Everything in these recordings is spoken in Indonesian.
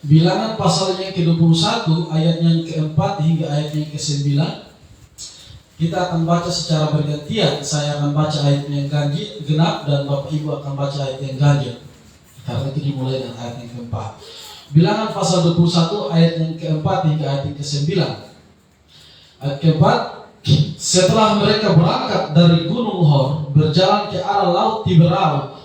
Bilangan pasalnya ke-21 ayat yang keempat hingga ayat yang ke-9. Kita akan baca secara bergantian. Saya akan baca ayat yang genap dan Bapak Ibu akan baca ayat yang ganjil. Karena itu dimulai dengan ayat yang keempat. Bilangan pasal 21 ayat yang keempat hingga ayat yang ke-9. Ayat keempat, setelah mereka berangkat dari Gunung Hor, berjalan ke arah Laut Tiberau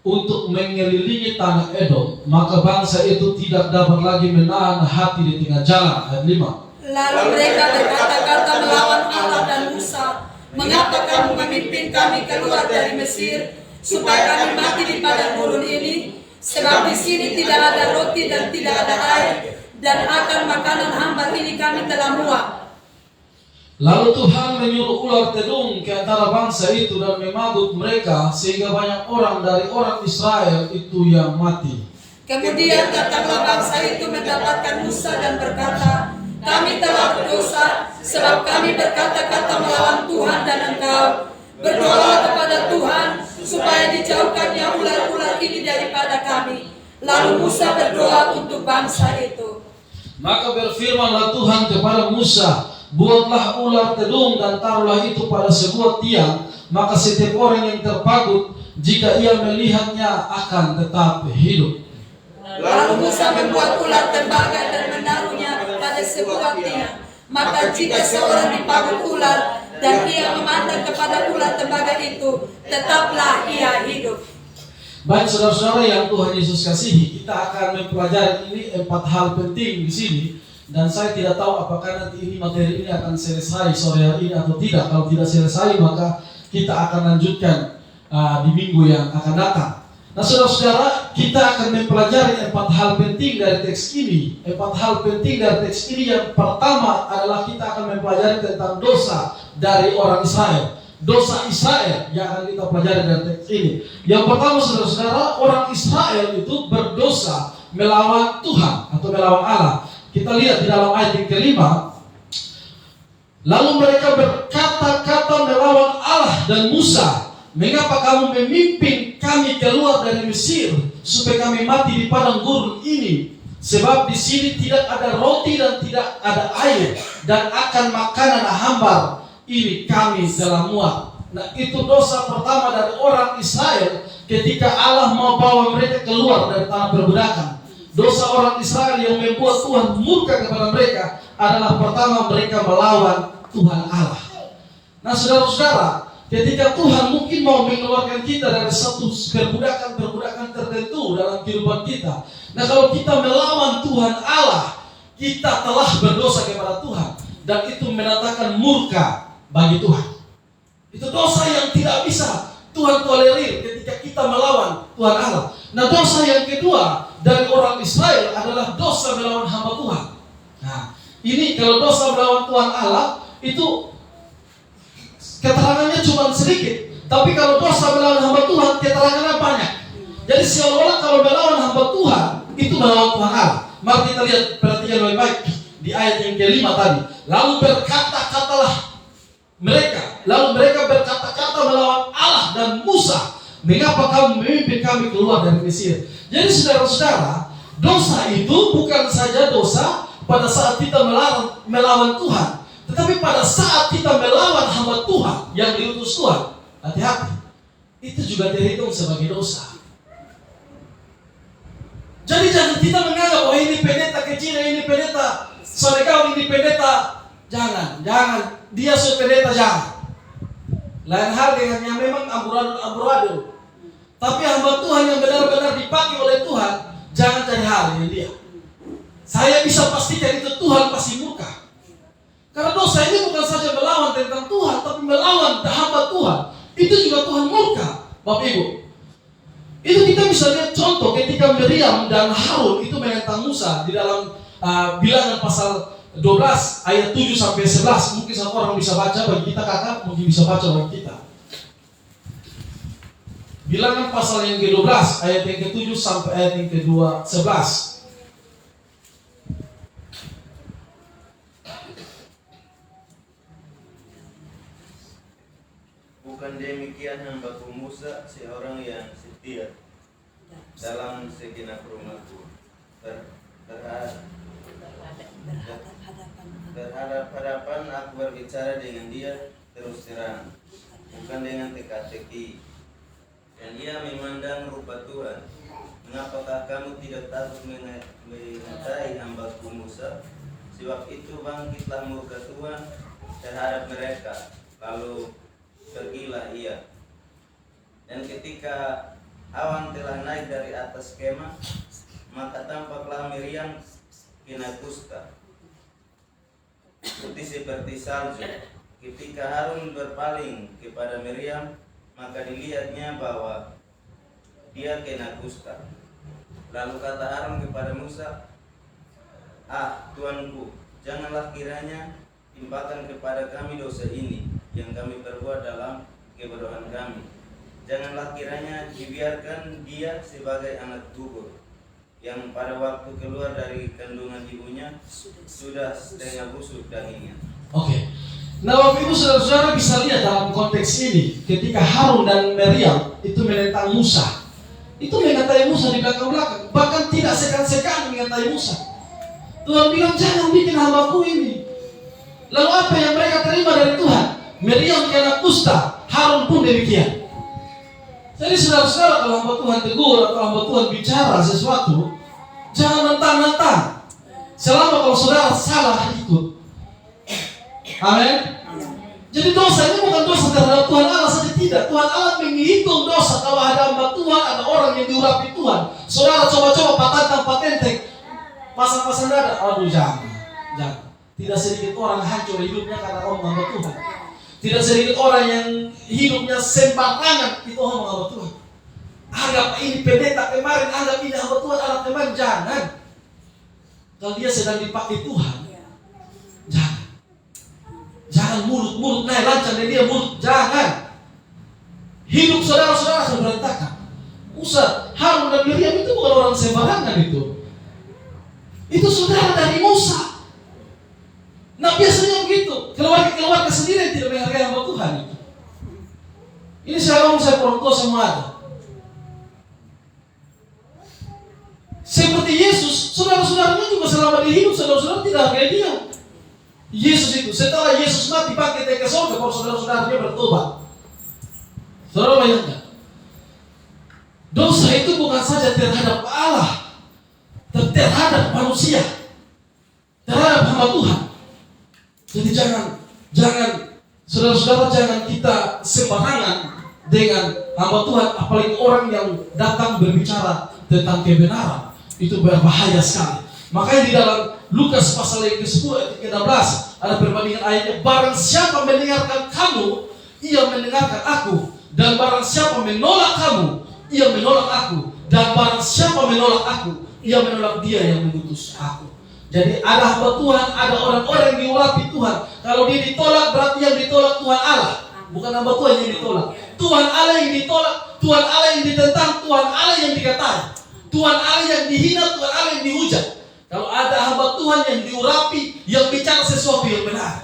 untuk mengelilingi tanah Edom, maka bangsa itu tidak dapat lagi menahan hati di tengah jalan. Ayat 5. Lalu mereka berkata-kata melawan Allah dan Musa, mengapa kamu memimpin kami keluar dari Mesir, supaya kami mati di padang gurun ini? Sebab di sini tidak ada roti dan tidak ada air, dan akan makanan hambar ini kami telah muak. Lalu Tuhan menyuruh ular tedung ke antara bangsa itu dan memagut mereka, sehingga banyak orang dari orang Israel itu yang mati. Kemudian datanglah bangsa itu mendapatkan Musa dan berkata, kami telah berdosa, sebab kami berkata-kata melawan Tuhan dan engkau. Berdoalah kepada Tuhan, supaya dijauhkannya ular-ular ini daripada kami. Lalu Musa berdoa untuk bangsa itu. Maka berfirmanlah Tuhan kepada Musa, buatlah ular tedung dan taruhlah itu pada sebuah tiang, maka setiap orang yang terpagut, jika ia melihatnya akan tetap hidup. Lalu Musa membuat ular tembaga dan menaruhnya pada sebuah tiang. Maka jika seorang dipagut ular dan ia memandang kepada ular tembaga itu, tetaplah ia hidup. Baik saudara-saudara yang Tuhan Yesus kasihi, kita akan mempelajari ini 4 hal penting di sini. Dan saya tidak tahu apakah nanti ini materi ini akan selesai sore hari ini atau tidak. Kalau tidak selesai maka kita akan lanjutkan di minggu yang akan datang. Nah saudara-saudara, kita akan mempelajari 4 hal penting dari teks ini. 4 hal penting dari teks ini, yang pertama adalah kita akan mempelajari tentang dosa dari orang Israel. Dosa Israel yang akan kita pelajari dari teks ini. Yang pertama saudara-saudara, orang Israel itu berdosa melawan Tuhan atau melawan Allah. Kita lihat di dalam ayat yang kelima. Lalu mereka berkata-kata melawan Allah dan Musa, mengapa kamu memimpin kami keluar dari Mesir, supaya kami mati di padang gurun ini? Sebab di sini tidak ada roti dan tidak ada air, dan akan makanan hambar ini kami telah muak. Nah, itu dosa pertama dari orang Israel ketika Allah mau bawa mereka keluar dari tanah perbudakan. Dosa orang Israel yang membuat Tuhan murka kepada mereka adalah pertama, mereka melawan Tuhan Allah. Nah saudara-saudara, ketika Tuhan mungkin mau mengeluarkan kita dari satu perbudakan tertentu dalam kehidupan kita. Nah kalau kita melawan Tuhan Allah, kita telah berdosa kepada Tuhan. Dan itu mendatangkan murka bagi Tuhan. Itu dosa yang tidak bisa Tuhan tolerir ketika kita melawan Tuhan Allah. Nah dosa yang kedua dari orang Israel adalah dosa melawan hamba Tuhan. Nah ini kalau dosa melawan Tuhan Allah itu keterangannya cuma sedikit. Tapi kalau dosa melawan hamba Tuhan, keterangannya banyak. Jadi seolah-olah kalau melawan hamba Tuhan itu melawan Tuhan Allah. Mari kita lihat, perhatikan baik-baik di ayat yang kelima tadi. Lalu mereka berkata-kata melawan Allah dan Musa, mengapa kamu memimpin kami keluar dari Mesir? Jadi saudara-saudara, dosa itu bukan saja dosa pada saat kita melawan Tuhan, tetapi pada saat kita melawan hamba Tuhan yang diutus Tuhan. Hati-hati, itu juga terhitung sebagai dosa. Jadi jangan kita menganggap, oh ini pendeta kecil, ini pendeta sorekau, ini pendeta. Jangan, dia pendeta, jangan. Lain hal dengan yang memang amburadul. Tapi hamba Tuhan yang benar-benar dipakai oleh Tuhan, jangan cari hal dengan dia. Saya bisa pastikan itu Tuhan pasti murka. Karena dosa ini bukan saja melawan tentang Tuhan, tapi melawan hamba Tuhan. Itu juga Tuhan murka, Bapak Ibu. Itu kita bisa lihat contoh ketika Miriam dan Harun itu menentang Musa di dalam Bilangan pasal 12 ayat 7 sampai 11. Mungkin satu orang bisa baca, bagi kita kakak mungkin bisa baca bagi kita. Bilangan pasal yang ke-12 ayat yang ke-7 sampai ayat yang ke-11. Bukan demikian hambaku Musa, seorang yang setia dalam segenap rumahku, terhadap berbicara dengan dia terus terang, bukan dengan teka-teki. Dan ia memandang rupa Tuhan. Mengapakah kamu tidak takut mengintai hamba-Ku Musa? Sebab itu bangkitlah murka Tuhan terhadap mereka, lalu pergilah ia. Dan ketika awan telah naik dari atas kemah, maka tampaklah Miriam kena kusta, putih seperti salju. Ketika Harun berpaling kepada Miriam, maka dilihatnya bahwa dia kena kusta. Lalu kata Harun kepada Musa, "Ah, Tuanku, janganlah kiranya timpakan kepada kami dosa ini yang kami perbuat dalam kebodohan kami. Janganlah kiranya dibiarkan dia sebagai anak gugur, yang pada waktu keluar dari kandungan ibunya sudah setengah busuk dagingnya." Oke. Nah, Bapak Ibu Saudara-saudara bisa lihat dalam konteks ini, ketika Harun dan Miriam itu menentang Musa, itu mengatai Musa di belakang-belakang, bahkan tidak sekan-sekan mengatai Musa. Tuhan bilang, jangan bikin hamba-Ku ini. Lalu apa yang mereka terima dari Tuhan? Miriam kena kusta, Harun pun demikian. Jadi saudara-saudara, kalau hamba Tuhan tegur atau hamba Tuhan bicara sesuatu, jangan mentang-mentang. Selama kalau saudara salah, ikut. Amin. Jadi dosa ini bukan dosa terhadap Tuhan Allah saja, tidak. Tuhan Allah menghitung dosa kalau ada hamba Tuhan, ada orang yang diurapi Tuhan. Saudara coba-coba patah patentek, pasang-pasang dada, aduh jangan. Tidak sedikit orang hancur hidupnya karena orang hamba Tuhan. Tidak sedikit orang yang hidupnya sembarangan itu orang hamba Tuhan. Anggap ini pendeta kemarin, anggap ini hamba Tuhan, anak kemarin, jangan. Kalau dia sedang dipakai Tuhan, jangan. Jangan mulut naik lancang dan dia mulut, jangan. Hidup saudara-saudara akan berantakan. Musa, Harun dan Miriam itu bukan orang sembarangan itu. Itu saudara dari Musa. Nah biasanya begitu, keluarga sendiri yang tidak menghargai hamba Tuhan itu. Ini saya ngomong, saya orang tua semua ada. Seperti Yesus, saudara-saudaranya juga selama dia hidup, saudara-saudara tidak hargai dia. Yesus itu, setelah Yesus mati bangkit ke surga, kalau saudara-saudaranya bertobat. Saudara bayangkan, dosa itu bukan saja terhadap Allah, tapi terhadap manusia, terhadap hamba Tuhan. Jadi jangan saudara-saudara, jangan kita sembarangan dengan hamba Tuhan, apalagi orang yang datang berbicara tentang kebenaran. Itu berbahaya sekali. Makanya di dalam Lukas pasal yang ke-10 ayat ke-16 ada perbandingan ayatnya. Barang siapa mendengarkan kamu, ia mendengarkan aku. Dan barang siapa menolak kamu, ia menolak aku. Dan barang siapa menolak aku, ia menolak dia yang mengutus aku. Jadi ada hamba Tuhan, ada orang-orang yang diurapi Tuhan. Kalau dia ditolak, berarti yang ditolak Tuhan Allah, bukan hamba Tuhan yang ditolak. Tuhan Allah yang ditolak, Tuhan Allah yang ditentang, Tuhan Allah yang dikatai, Tuhan Allah yang dihina, Tuhan Allah yang dihujat. Kalau ada hamba Tuhan yang diurapi, yang bicara sesuatu yang benar.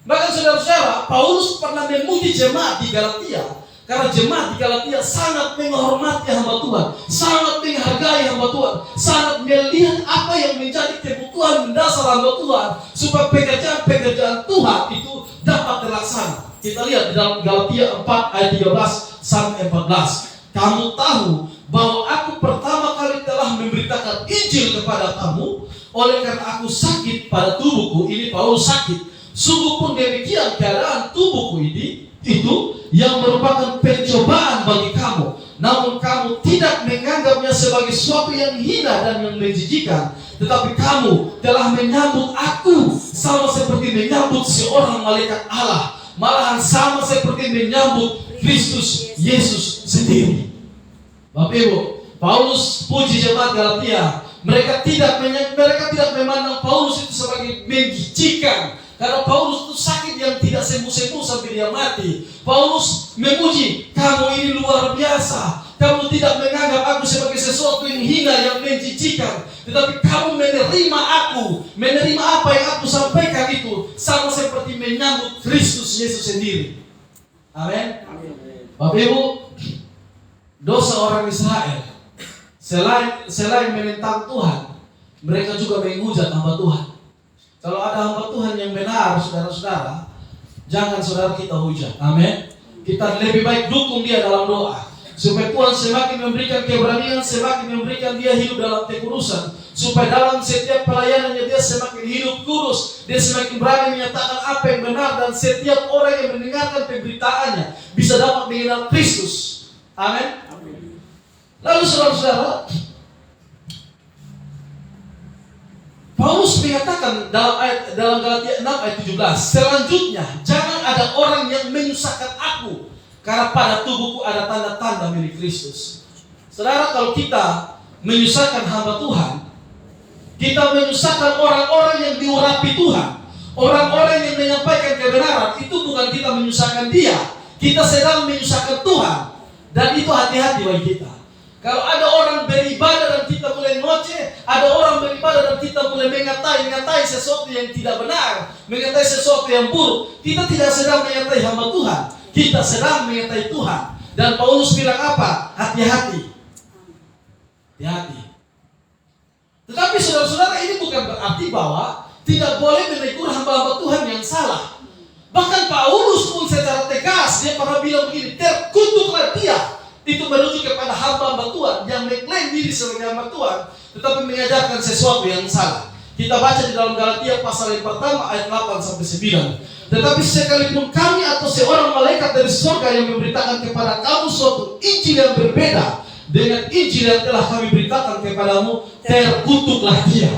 Bahkan saudara-saudara, Paulus pernah memuji jemaat di Galatia, karena jemaat di Galatia sangat menghormati hamba Tuhan, sangat menghargai hamba Tuhan, sangat melihat apa yang menjadi kebutuhan mendasar hamba Tuhan, supaya pekerjaan Tuhan itu dapat terlaksana. Kita lihat di dalam Galatia 4 ayat 13 sampai 14. Kamu tahu bahwa aku pertama kali telah memberitakan Injil kepada kamu, oleh karena aku sakit pada tubuhku. Ini Paulus sakit. Sungguh pun demikian keadaan tubuhku ini, itu yang merupakan pencobaan bagi kamu. Namun kamu tidak menganggapnya sebagai sesuatu yang hina dan yang menjijikan, tetapi kamu telah menyambut aku sama seperti menyambut seorang malaikat Allah, malahan sama seperti menyambut Kristus Yesus sendiri. Bapak Ibu, Paulus puji jemaat Galatia. Mereka tidak memandang Paulus itu sebagai menjijikan, karena Paulus itu sakit yang tidak sembuh-sembuh sampai dia mati. Paulus memuji, kamu ini luar biasa. Kamu tidak menganggap aku sebagai sesuatu yang hina, yang menjijikan, tetapi kamu menerima aku, menerima apa yang aku sampaikan itu, sama seperti menyambut Kristus Yesus sendiri. Amin. Bapak Ibu, dosa orang Israel, selain menentang Tuhan, mereka juga menghujat hamba Tuhan. Kalau ada hamba Tuhan yang benar, saudara-saudara, Jangan saudara kita hujat. Amin. Kita lebih baik dukung dia dalam doa, supaya Tuhan semakin memberikan keberanian, semakin memberikan dia hidup dalam kekudusan, supaya dalam setiap pelayanannya dia semakin hidup kudus, dia semakin berani menyatakan apa yang benar, dan setiap orang yang mendengarkan pemberitaannya bisa dapat mengenal Kristus. Amin. Lalu saudara-saudara, Paulus mengatakan dalam Galatia 6 ayat 17, selanjutnya jangan ada orang yang menyusahkan aku, karena pada tubuhku ada tanda-tanda milik Kristus. Saudara, kalau kita menyusahkan hamba Tuhan, kita menyusahkan orang-orang yang diurapi Tuhan, orang-orang yang menyampaikan kebenaran, itu bukan kita menyusahkan dia, kita sedang menyusahkan Tuhan. Dan itu hati-hati bagi kita. Kalau ada orang beribadah dan kita mulai ngoceh, ada orang beribadah dan kita mulai mengatai sesuatu yang tidak benar, mengatai sesuatu yang buruk, kita tidak sedang mengatai hamba Tuhan, kita sedang mengatai Tuhan. Dan Paulus bilang apa? Hati-hati. Hati-hati. Tetapi saudara-saudara, ini bukan berarti bahwa tidak boleh menegur hamba-hamba Tuhan yang salah. Bahkan Paulus pun secara tegas dia pernah bilang begini, terkutuklah dia. Itu merujuk kepada hamba-hamba Tuhan yang mengklaim diri sebagai hamba Tuhan, tetapi mengajarkan sesuatu yang salah. Kita baca di dalam Galatia pasal yang pertama ayat 8-9. Tetapi sekalipun kami atau seorang malaikat dari surga yang memberitakan kepada kamu suatu Injil yang berbeda dengan Injil yang telah kami beritakan kepadamu, terkutuklah dia.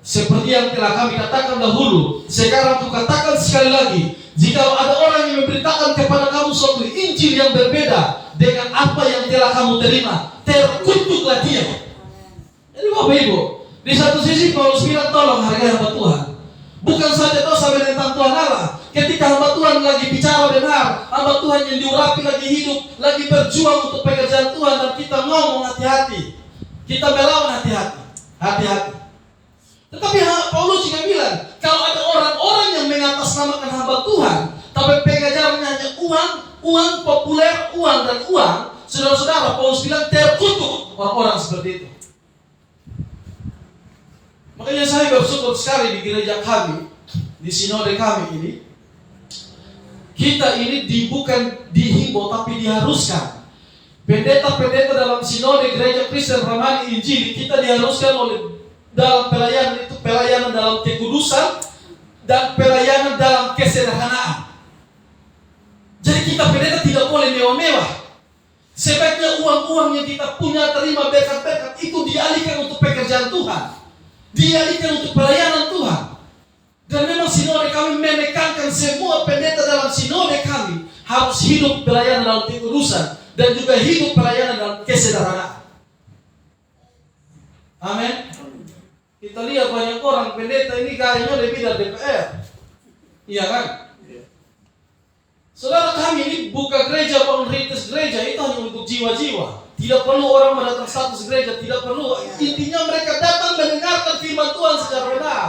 Seperti yang telah kami katakan dahulu, sekarang aku katakan sekali lagi, jika ada orang yang memberitakan kepada kamu suatu Injil yang berbeda dengan apa yang telah kamu terima, terkutuklah dia. Jadi Bapak Ibu, di satu sisi Paulus bilang tolong hargai hamba Tuhan. Bukan saja dosa menentang Tuhan Allah. Ketika hamba Tuhan lagi bicara benar, hamba Tuhan yang diurapi lagi hidup, lagi berjuang untuk pekerjaan Tuhan, dan kita ngomong hati-hati, kita melawan hati-hati, hati-hati. Tetapi Paulus juga bilang, kalau ada orang-orang yang mengatasnamakan hamba Tuhan, tapi pengajarannya hanya uang, populer, uang dan uang, saudara-saudara, Paulus bilang terkutuk orang-orang seperti itu. Makanya saya bersyukur sekali di gereja kami, di sinode kami ini, kita ini bukan dihimbau tapi diharuskan. Pendeta-pendeta dalam sinode gereja Kristen Ramani Injili, kita diharuskan oleh dalam pelayanan itu, pelayanan dalam kekudusan dan pelayanan dalam kesederhanaan. Jadi kita pendeta tidak boleh mewah-mewah. Sebaiknya uang-uang yang kita punya, terima berkat-berkat, itu dialihkan untuk pekerjaan Tuhan, dialihkan untuk pelayanan Tuhan. Dan memang sinode kami menekankan semua pendeta dalam sinode kami harus hidup pelayanan dalam kekudusan dan juga hidup pelayanan dalam kesederhanaan. Amin. Kita lihat banyak orang pendeta ini gayanya lebih dari DPR. Iya kan? Saudara, kami ini buka gereja, bangun rintis gereja, itu hanya untuk jiwa-jiwa. Tidak perlu orang mendatang status gereja, tidak perlu. Intinya mereka datang mendengarkan firman Tuhan secara benar.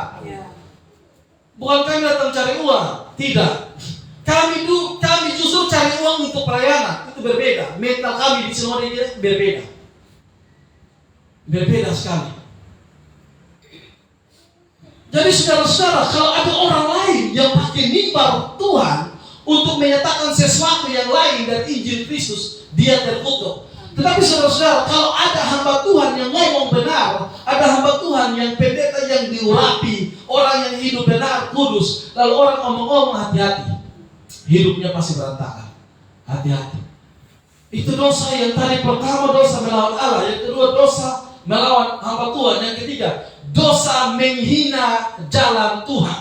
Bukan kami datang cari uang, tidak. Kami justru cari uang untuk pelayanan, itu berbeda. Mental kami di sinode ini berbeda. Berbeda sekali. Jadi saudara-saudara, kalau ada orang lain yang pakai mimbar Tuhan untuk menyatakan sesuatu yang lain dari Injil Kristus, dia terkutuk. Tetapi saudara-saudara, kalau ada hamba Tuhan yang ngomong benar, ada hamba Tuhan yang pendeta yang diurapi, orang yang hidup benar, kudus, lalu orang ngomong-ngomong, hati-hati, hidupnya pasti berantakan. Hati-hati. Itu dosa yang tadi pertama, dosa melawan Allah. Yang kedua, dosa melawan hamba Tuhan. Yang ketiga, dosa menghina jalan Tuhan.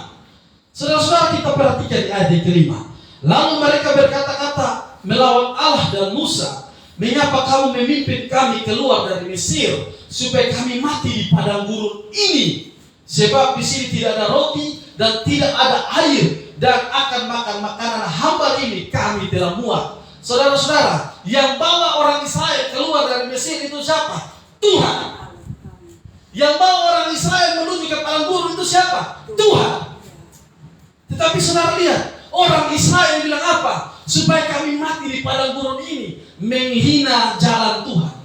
Saudara-saudara, kita perhatikan di ayat yang kelima. Lalu mereka berkata-kata melawan Allah dan Musa, mengapa kamu memimpin kami keluar dari Mesir supaya kami mati di padang gurun ini? Sebab di sini tidak ada roti dan tidak ada air, dan akan makan makanan hamba ini kami telah muak. Saudara-saudara, yang bawa orang Israel keluar dari Mesir itu siapa? Tuhan. Yang bawa orang Israel menuju ke padang gurun itu siapa? Tuhan. Tetapi saudara lihat, orang Israel bilang apa? Supaya kami mati di padang gurun ini, menghina jalan Tuhan.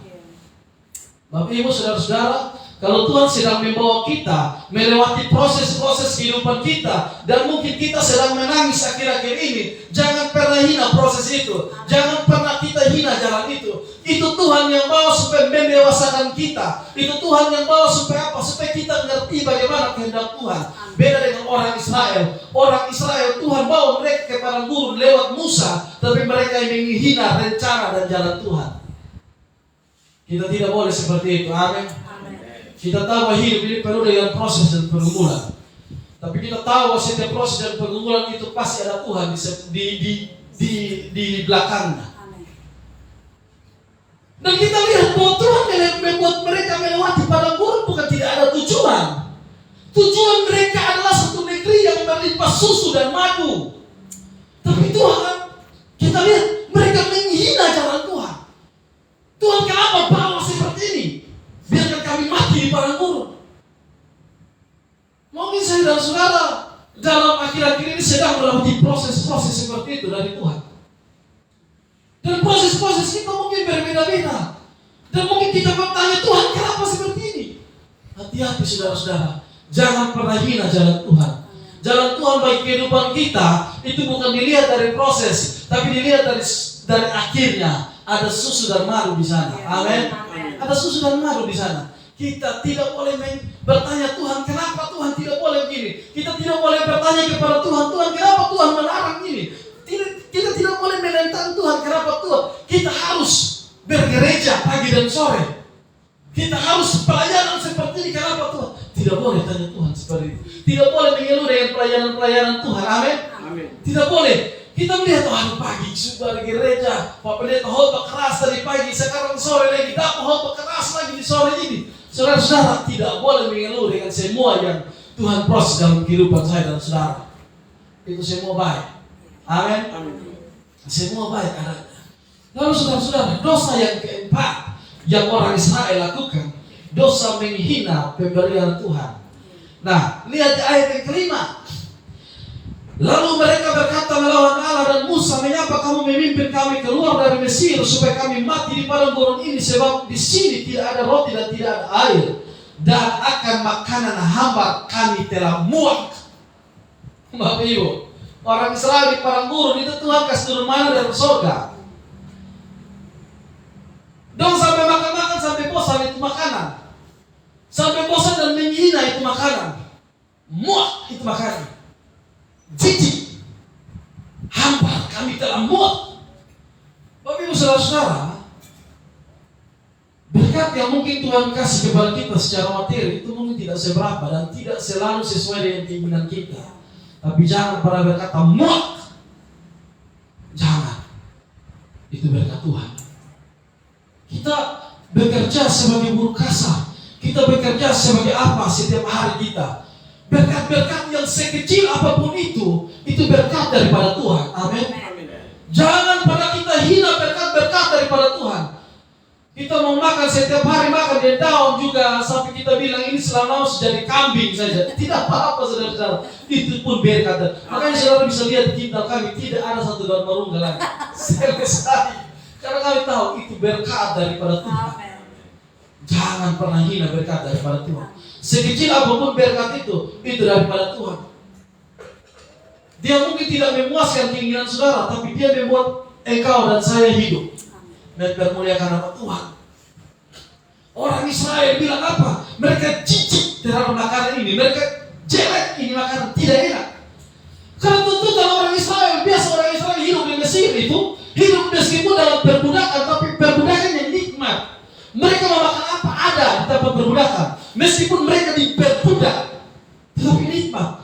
Bapak Ibu, saudara-saudara, Kalau Tuhan sedang membawa kita melewati proses-proses kehidupan kita, dan mungkin kita sedang menangis akhir-akhir ini, jangan pernah hina proses itu. Jangan pernah kita hina jalan itu. Itu Tuhan yang bawa supaya mendewasakan kita. Itu Tuhan yang bawa supaya apa? Supaya kita mengerti bagaimana kehendak Tuhan. Beda dengan orang Israel. Orang Israel Tuhan bawa mereka ke padang gurun lewat Musa, tapi mereka yang menghina rencana dan jalan Tuhan. Kita tidak boleh seperti itu. Amin. Kita tahu bahwa hidup ini penuh dengan proses dan pergumulan. Tapi kita tahu bahwa setiap proses dan pergumulan itu pasti ada Tuhan di belakangnya. Dan kita lihat bahwa Tuhan membuat mereka melewati padang gurun bukan tidak ada tujuan. Tujuan mereka adalah satu negeri yang melimpah susu dan madu. Tapi Tuhan, kita lihat mereka menghina jalan Tuhan. Tuhan, kenapa bawa seperti ini? Biarkan kami mati di padang gurun. Mungkin saya dan saudara dalam akhir-akhir ini sedang melewati proses-proses seperti itu dari Tuhan. Dan proses-proses kita mungkin berbeda-beda. Dan mungkin kita bertanya, Tuhan, kenapa seperti ini? Hati-hati saudara-saudara. Jangan pernah hina jalan Tuhan. Jalan Tuhan bagi kehidupan kita itu bukan dilihat dari proses, tapi dilihat dari akhirnya. Ada susu dan madu di sana. Amin. Ada susu dan madu di sana. Kita tidak boleh bertanya, Tuhan, kenapa Tuhan tidak boleh begini? Kita tidak boleh bertanya kepada Tuhan, Tuhan, kenapa Tuhan melarang ini? Kita tidak boleh menentang Tuhan, kenapa Tuhan? Kita harus bergereja pagi dan sore. Kita harus pelayanan seperti ini, kenapa Tuhan? Tidak boleh tanya Tuhan seperti itu. Tidak boleh mengeluh dengan pelayanan-pelayanan Tuhan. Amin. Tidak boleh. Kita melihat, pagi sudah di gereja, Pak Pendeta khotbah keras dari pagi, sekarang sore lagi dapat khotbah keras lagi di sore ini. Saudara-saudara, tidak boleh mengeluh dengan semua yang Tuhan proses dalam kehidupan saya dan saudara. Itu semua baik. Amin. Semua baik adanya. Lalu saudara-saudara, dosa yang keempat yang orang Israel lakukan, dosa menghina pemberian Tuhan. Nah, lihat di ayat yang kelima. Lalu mereka berkata melawan Allah dan Musa, mengapa kamu memimpin kami keluar dari Mesir supaya kami mati di padang gurun ini, sebab di sini tidak ada roti dan tidak ada air, dan akan makanan hamba kami telah muak. Bapak Ibu, orang Israel di padang gurun itu Tuhan kasih turun mana dari surga. Dong sampai makan-makan sampai bosan itu makanan, sampai bosan dan menghina itu makanan, muak itu makanan. Jijik, hamba kami telah muak. Bapak Ibu saudara-saudara, berkat yang mungkin Tuhan kasih kepada kita secara materi itu mungkin tidak seberapa dan tidak selalu sesuai dengan keinginan kita. Tapi jangan pernah berkata muak. Jangan. Itu berkat Tuhan. Kita bekerja sebagai buruh kasar. Kita bekerja sebagai apa setiap hari kita. Berkat-berkat yang sekecil apapun itu berkat daripada Tuhan. Amin. Jangan pada kita hina berkat-berkat daripada Tuhan. Kita mau makan setiap hari, makan di daun juga sampai kita bilang ini selama jadi kambing saja. Tidak apa-apa saudara-saudara. Itu pun berkat. Makanya saudara bisa lihat di kintal kami tidak ada satu daun marungga lagi. Selesai. Karena kami tahu itu berkat daripada Tuhan. Jangan pernah hina berkat daripada Tuhan. Sekecil apapun berkat itu daripada Tuhan. Dia mungkin tidak memuaskan keinginan saudara, tapi dia membuat engkau dan saya hidup. Mempermuliakan nama Tuhan. Orang Israel bilang apa? Mereka jijik terhadap makanan ini. Mereka jelek ini makanan, tidak enak. Karena tentu kalau orang Israel, biasa orang Israel hidup di Mesir itu, hidup meskipun dalam perbudakan, tapi perbudakan yang nikmat. Mereka mau makan apa ada di tempat perbudakan. Meskipun mereka diperbudak, tetapi nikmat.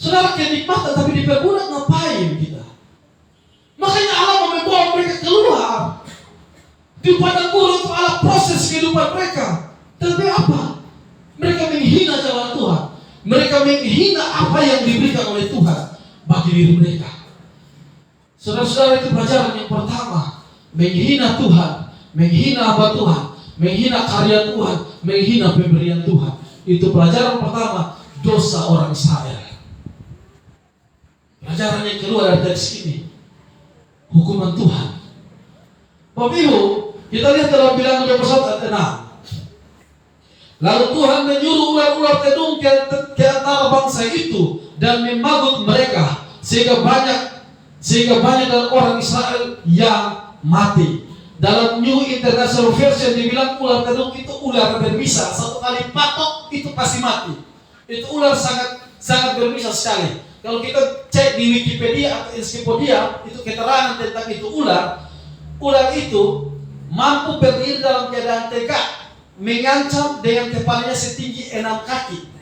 Saudara, kenikmatan tapi diperbudak ngapain kita? Makanya Allah mau membawa mereka keluar. Di padang gurun itu Allah proses kehidupan mereka. Tapi apa? Mereka menghina jalan Tuhan. Mereka menghina apa yang diberikan oleh Tuhan bagi diri mereka. Saudara-saudara, itu pelajaran yang pertama. Menghina Tuhan, menghina apa Tuhan, menghina karya Tuhan, menghina pemberian Tuhan. Itu pelajaran pertama, dosa orang Israel. Pelajaran yang keluar dari teks ini, hukuman Tuhan. Bapak Ibu, kita lihat dalam Bilangan 21 ayat 6. Lalu Tuhan menyuruh ular-ular tedung ke antara bangsa itu dan memagut mereka sehingga banyak dari orang Israel yang mati. Dalam New International Version dibilang ular tedung itu ular berbisa, satu kali patok itu pasti mati. Itu ular sangat berbisa sekali. Kalau kita cek di Wikipedia atau Encyclopedia, itu keterangan tentang itu ular itu mampu berdiri dalam keadaan tegak, mengancam dengan kepalanya setinggi 6 kaki,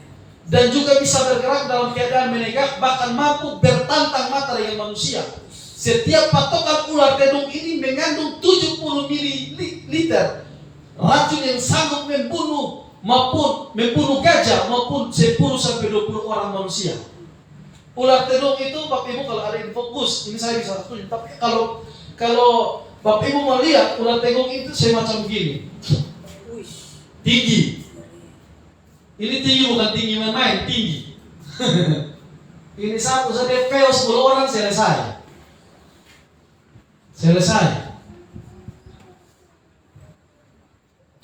dan juga bisa bergerak dalam keadaan menegak, bahkan mampu bertantang mata dengan manusia. Setiap patokan ular tedung ini mengandung 70 mililiter racun yang sanggup membunuh gajah maupun 10 sampai 20 orang manusia. Ular tedung itu Bapak Ibu kalau ada yang fokus, ini saya bisa tunjuk. Tapi kalau Bapak Ibu mau lihat ular tedung itu semacam begini. Tinggi. Ini tinggi bukan tinggi main-main, tinggi. Ini satu saja PO 10 orang selesai.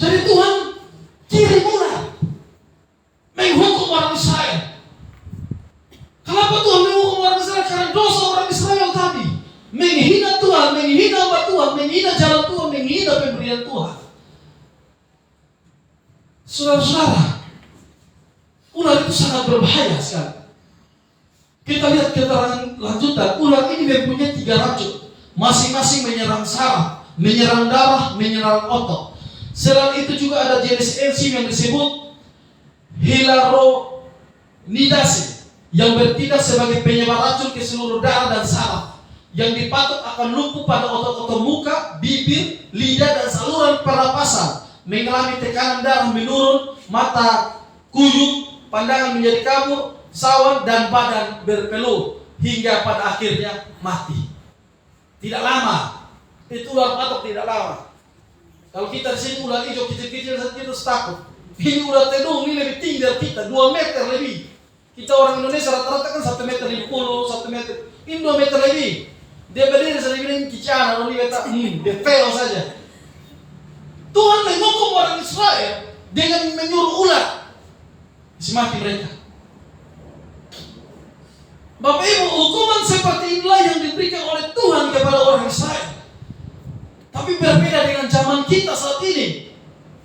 Jadi Tuhan kirim ular menghukum orang Israel. Kenapa Tuhan menghukum orang Israel? Karena dosa orang Israel tadi menghina Tuhan, menghina hamba Tuhan, menghina jalan Tuhan, menghina pemberian Tuhan. Saudara-saudara, ular itu sangat berbahaya sekali. Kita lihat keterangan lanjutan. Ular ini mempunyai 3 racun, masing-masing menyerang saraf, menyerang darah, menyerang otot. Selain itu juga ada jenis enzim yang disebut hyaluronidase yang bertindak sebagai penyebar racun ke seluruh darah dan saraf, yang dipatok akan lumpuh pada otot-otot muka, bibir, lidah, dan saluran pernapasan, mengalami tekanan darah menurun, mata kuyup, pandangan menjadi kabur, sawan, dan badan berpeluh, hingga pada akhirnya mati. Tidak lama, itu ular patok tidak lama. Kalau kita di sini ular hijau kecil-kecil kita harus takut. Ini ular tedung ini lebih tinggi dari kita, 2 meter lebih. Kita orang Indonesia rata-rata kan 1 meter 50, 1 meter. Ini 2 meter lebih. Dia berdiri saya bilang kicana, dia kata, dia fail saja. Tuhan menghukum orang Israel dengan menyuruh ular semati mereka. Bapak Ibu, hukuman seperti inilah yang diberikan oleh Tuhan kepada orang Israel. Tapi berbeda dengan zaman kita saat ini.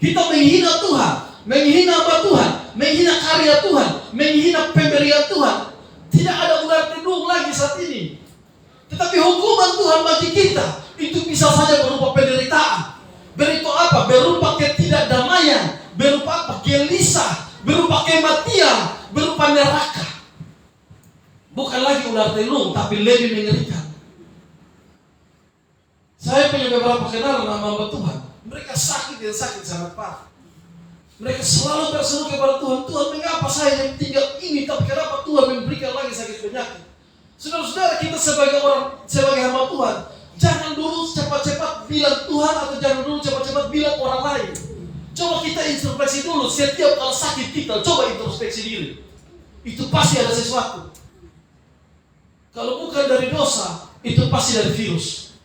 Kita menghina Tuhan, menghina hamba Tuhan, menghina karya Tuhan, menghina pemberian Tuhan. Tidak ada ular tedung lagi saat ini. Tetapi hukuman Tuhan bagi kita itu bisa saja berupa penderitaan. Berupa apa? Berupa ketidakdamaian, berupa apa? Gelisah, berupa kematian, berupa neraka. Bukan lagi ular tedung, tapi lebih mengerikan. Saya punya beberapa kenalan hamba Tuhan. Mereka sakit dan sakit sangat parah. Mereka selalu berseru kepada Tuhan, Tuhan mengapa saya yang tinggal ini, tapi kenapa Tuhan memberikan lagi sakit penyakit? Saudara-saudara, kita sebagai hamba Tuhan, jangan dulu cepat-cepat bilang Tuhan, atau jangan dulu cepat-cepat bilang orang lain. Coba kita introspeksi dulu. Setiap kali sakit kita, coba introspeksi diri. Itu pasti ada sesuatu. Kalau bukan dari dosa, itu pasti dari virus.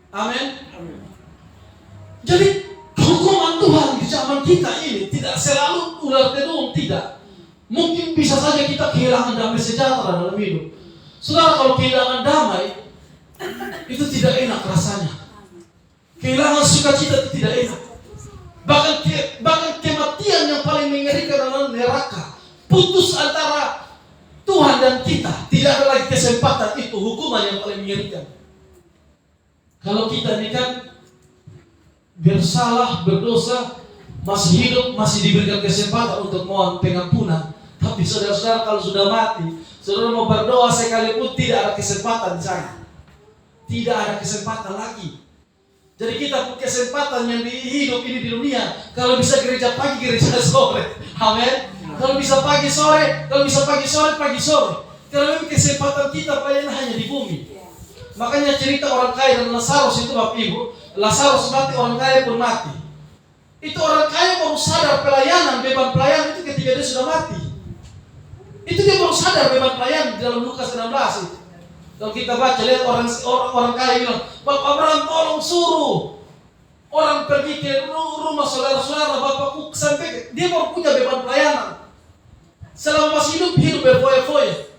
Amin. Jadi hukuman Tuhan di zaman kita ini tidak selalu ular tedung, tidak. Mungkin bisa saja kita kehilangan damai sejahtera dalam hidup. Saudara, kalau kehilangan damai, itu tidak enak rasanya. Kehilangan sukacita itu tidak enak. Bahkan kematian yang paling mengerikan adalah neraka. Putus antara Tuhan dan kita, tidak ada lagi kesempatan, itu hukuman yang paling mengerikan. Kalau kita ini kan bersalah, berdosa, masih hidup, masih diberikan kesempatan untuk mohon pengampunan. Tapi saudara-saudara kalau sudah mati, saudara mau berdoa sekalipun tidak ada kesempatan di sana. Tidak ada kesempatan lagi. Jadi kita punya kesempatan yang di hidup ini di dunia. Kalau bisa gereja pagi, gereja sore. Amin. Kalau bisa pagi sore, pagi sore. Karena memang kesempatan kita pelayanan hanya di bumi. Makanya cerita orang kaya dan Lazarus itu Bapak Ibu, Lazarus mati, orang kaya pun mati. Itu orang kaya baru sadar pelayanan, beban pelayanan itu ketika dia sudah mati. Itu dia baru sadar beban pelayanan di dalam Lukas 16 itu. Kalau kita baca, lihat orang kaya bilang, Bapak Abraham tolong suruh Orang pergi ke rumah saudara-saudara, bapakku sampai dia mau punya beban pelayanan. Selama masih hidup berfoya-foya.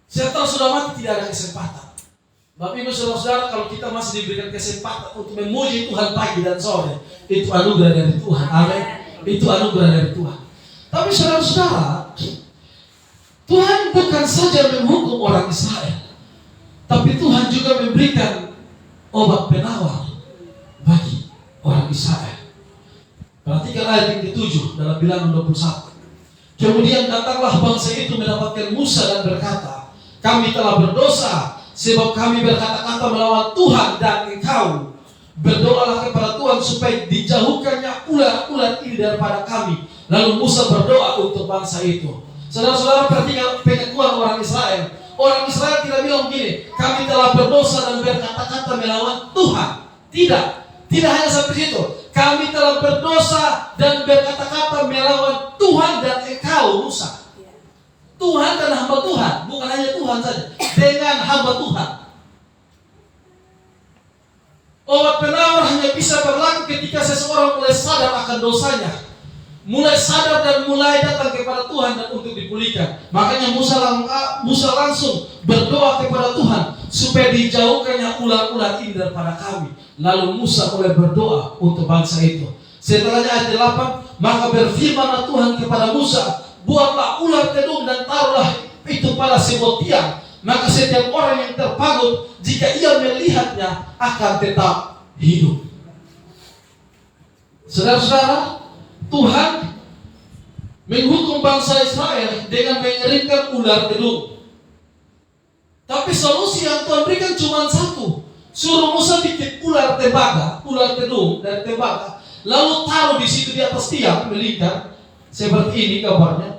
Setelah sudah mati tidak ada kesempatan. Bapak Ibu saudara-saudara, kalau kita masih diberikan kesempatan untuk memuji Tuhan pagi dan sore, itu anugerah dari Tuhan. Amin. Itu anugerah dari Tuhan. Tapi saudara-saudara, Tuhan bukan saja menghukum orang Israel, tapi Tuhan juga memberikan obat penawar bagi orang Israel. Perhatikan ayat yang ke-7 dalam Bilangan 21. Kemudian datanglah bangsa itu mendapatkan Musa dan berkata, kami telah berdosa sebab kami berkata-kata melawan Tuhan dan engkau. Berdoalah kepada Tuhan supaya dijauhkannya ular-ular ini daripada kami. Lalu Musa berdoa untuk bangsa itu. Saudara-saudara, perhatikan pengakuan orang Israel. Orang Israel tidak bilang begini, kami telah berdosa dan berkata-kata melawan Tuhan. Tidak hanya sampai situ. Kami telah berdosa dan berkata-kata melawan Tuhan dan engkau, Musa. Tuhan dan hamba Tuhan, bukan hanya Tuhan saja, dengan hamba Tuhan. Obat penawar hanya bisa berlaku ketika seseorang mulai sadar akan dosanya, mulai sadar dan mulai datang kepada Tuhan dan untuk dipulihkan. Makanya Musa langsung berdoa kepada Tuhan supaya dijauhkannya ular-ular ini daripada kami. Lalu Musa mulai berdoa untuk bangsa itu. Setelahnya ayat 8, maka berfirmanlah Tuhan kepada Musa, buatlah ular tedung dan taruhlah itu pada sebuah tiang. Maka setiap orang yang terpagut, jika ia melihatnya, akan tetap hidup. Saudara-saudara, Tuhan menghukum bangsa Israel dengan mengeringkan ular tedung. Tapi solusi yang Tuhan berikan cuma satu. Suruh Musa bikin ular tembaga, ular tedung dari tembaga, lalu taruh di situ di atas tiang melingkar seperti ini gambarnya.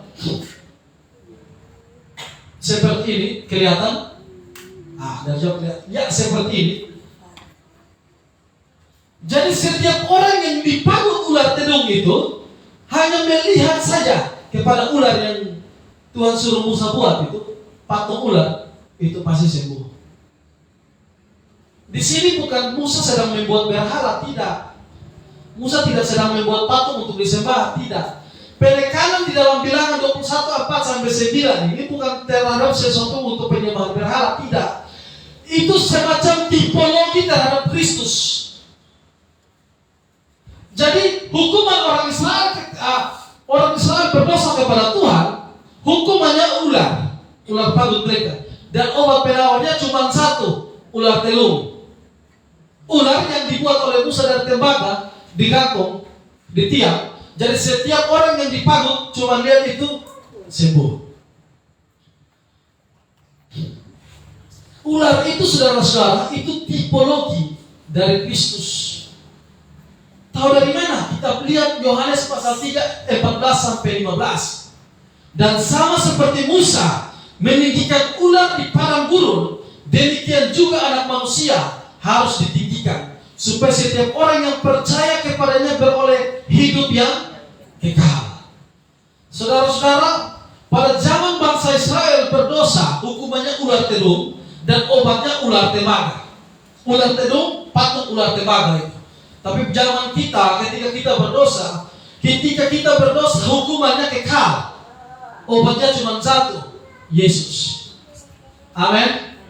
Seperti ini kelihatan? Dari jauh kelihatan. Ya, seperti ini. Jadi setiap orang yang dipagut ular tedung itu hanya melihat saja kepada ular yang Tuhan suruh Musa buat itu, patung ular, itu pasti sembuh. Di sini bukan Musa sedang membuat berhala, tidak. Musa tidak sedang membuat patung untuk disembah, tidak. Penekanan di dalam Bilangan 21:4-9 ini bukan terhadap sesuatu untuk penyembahan berhala, tidak. Itu semacam tipologi terhadap Kristus. Jadi hukuman orang Israel berdosa kepada Tuhan, hukumannya ular pagut mereka, dan obat penawarnya cuma satu, ular telung. Ular yang dibuat oleh Musa dari tembaga digantung di tiang. Jadi setiap orang yang dipagut cuma lihat itu sembuh. Ular itu, saudara-saudara, itu tipologi dari Kristus. Tahu dari mana? Kita lihat Yohanes pasal 3 14-15. Dan sama seperti Musa meninggikan ular di padang gurun, demikian juga Anak Manusia harus ditinggikan, supaya setiap orang yang percaya kepadanya beroleh hidup yang kekal. Saudara-saudara, pada zaman bangsa Israel berdosa, hukumannya ular tedung dan obatnya ular tembaga. Ular tedung, patung ular tembaga itu. Tapi zaman kita, ketika kita berdosa, hukumannya kekal. Obatnya cuma satu, Yesus. Amin.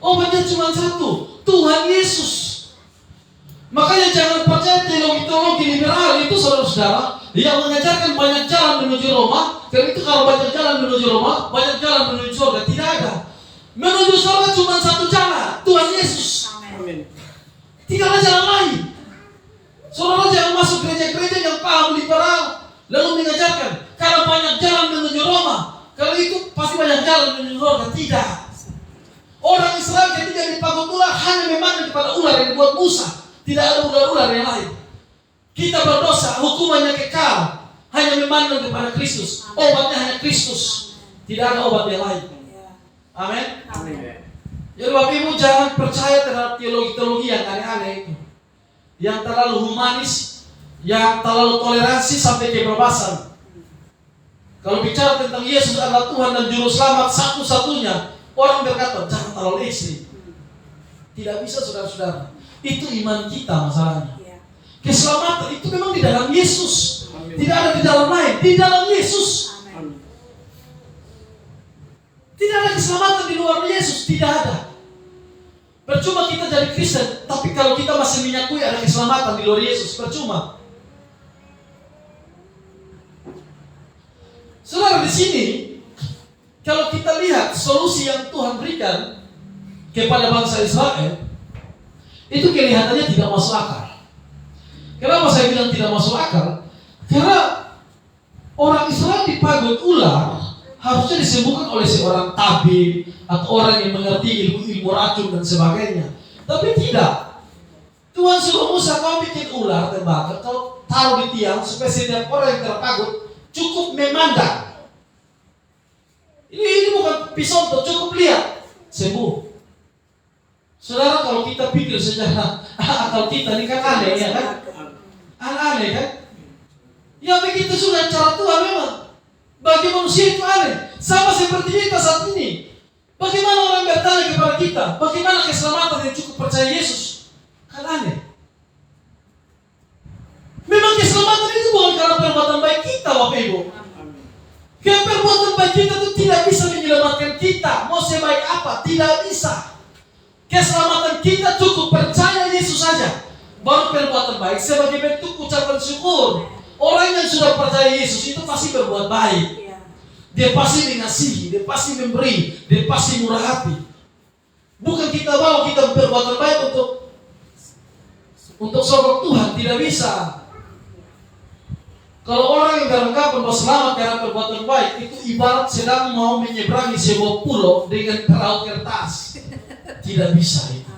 Obatnya cuma satu, Tuhan Yesus. Makanya jangan percaya teologi liberal itu, saudara-saudara, yang mengajarkan banyak jalan menuju Roma. Karena itu kalau banyak jalan menuju Roma, banyak jalan menuju surga. Tidak ada. Menuju surga cuma satu jalan, Tuhan Yesus. Amin. Tidak ada jalan lain. Saudara jangan masuk gereja-gereja yang paham liberal lalu mengajarkan kalau banyak jalan menuju Roma, kalau itu pasti banyak jalan menuju surga. Tidak. Orang Israel ketika dipagut ular hanya memandang kepada ular yang dibuat Musa. Tidak ada ular-ular yang lain. Kita berdosa, hukumannya kekal, hanya memandang kepada Kristus. Obatnya hanya Kristus. Tidak ada obat yang lain. Amin. Jadi Bapak Ibu jangan percaya terhadap teologi-teologi yang aneh-aneh itu, yang terlalu humanis, yang terlalu toleransi sampai kebebasan. Kalau bicara tentang Yesus adalah Tuhan dan Juru Selamat satu-satunya, orang berkata jangan terlalu ekstrim. Tidak bisa, saudara-saudara. Itu iman kita masalahnya. Ya. Keselamatan itu memang di dalam Yesus. Tidak ada di dalam lain, di dalam Yesus. Amin. Tidak ada keselamatan di luar Yesus, tidak ada. Percuma kita jadi Kristen, tapi kalau kita masih menyakui ada keselamatan di luar Yesus, percuma. Saudara, di sini kalau kita lihat solusi yang Tuhan berikan kepada bangsa Israel, itu kelihatannya tidak masuk akal. Kenapa saya bilang tidak masuk akal? Karena orang Israel dipagut ular harusnya disembuhkan oleh seorang tabib atau orang yang mengerti ilmu racun dan sebagainya. Tapi tidak. Tuhan suruh Musa, kau bikin ular tembakau, kau taruh di tiang supaya setiap orang yang terpagut cukup memandang. Ini bukan pisau, cukup lihat, sembuh. Saudara, kalau kita pikir sejarah akal kita ini kan aneh, ya kan? Aneh kan? Ya begitu sudah cara Tuhan memang. Bagi manusia itu aneh. Sama seperti kita saat ini. Bagaimana orang bertanya kepada kita, bagaimana keselamatan yang cukup percaya Yesus? Kan aneh. Memang keselamatan itu bukan karena perbuatan baik kita, Bapak Ibu. Karena perbuatan baik kita itu tidak bisa menyelamatkan kita. Mau sebaik apa? Tidak bisa. Keselamatan kita cukup percaya Yesus saja. Baru perbuatan baik sebagai bentuk ucapan syukur. Orang yang sudah percaya Yesus itu pasti berbuat baik. Dia pasti mengasihi, dia pasti memberi, dia pasti murah hati. Bukan kita mau kita berbuat baik untuk sogok Tuhan, tidak bisa. Kalau orang yang beranggapan bahwa selamat karena perbuatan baik, itu ibarat sedang mau menyeberangi sebuah pulau dengan perahu kertas. Tidak bisa itu.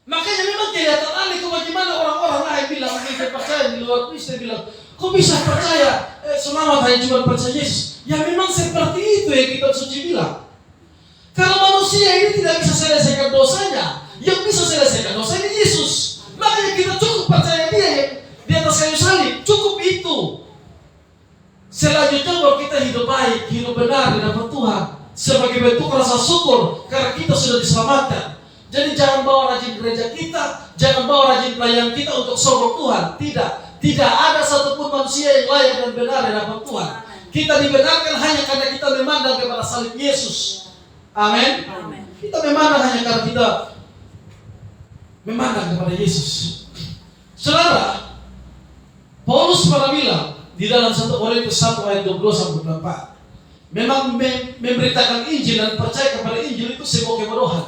Makanya memang kelihatan aneh bagaimana orang-orang lain bilang mereka percaya di luar Kristen bilang, kok bisa percaya selamat hanya cuma percaya Yesus? Ya memang seperti itu yang kitab suci bilang. Karena manusia ini tidak bisa selesaikan dosanya, yang bisa selesaikan dosanya Yesus. Makanya kita cukup percaya Dia yang di atas kayu salib, cukup itu. Selanjutnya bahwa kita hidup baik, hidup benar di hadapan Tuhan sebagai bentuk rasa syukur karena kita sudah diselamatkan. Jadi jangan bawa rajin gereja kita, jangan bawa rajin pelayanan kita untuk sogok Tuhan. Tidak ada satupun manusia yang layak dan benar di hadapan Tuhan. Kita dibenarkan hanya karena kita memandang kepada salib Yesus. Amin. Kita memandang hanya karena kita memandang kepada Yesus. Saudara, Paulus pernah bilang di dalam 1 Korintus 1 ayat 22-24, memang memberitakan Injil dan percaya kepada Injil itu sebuah kebodohan.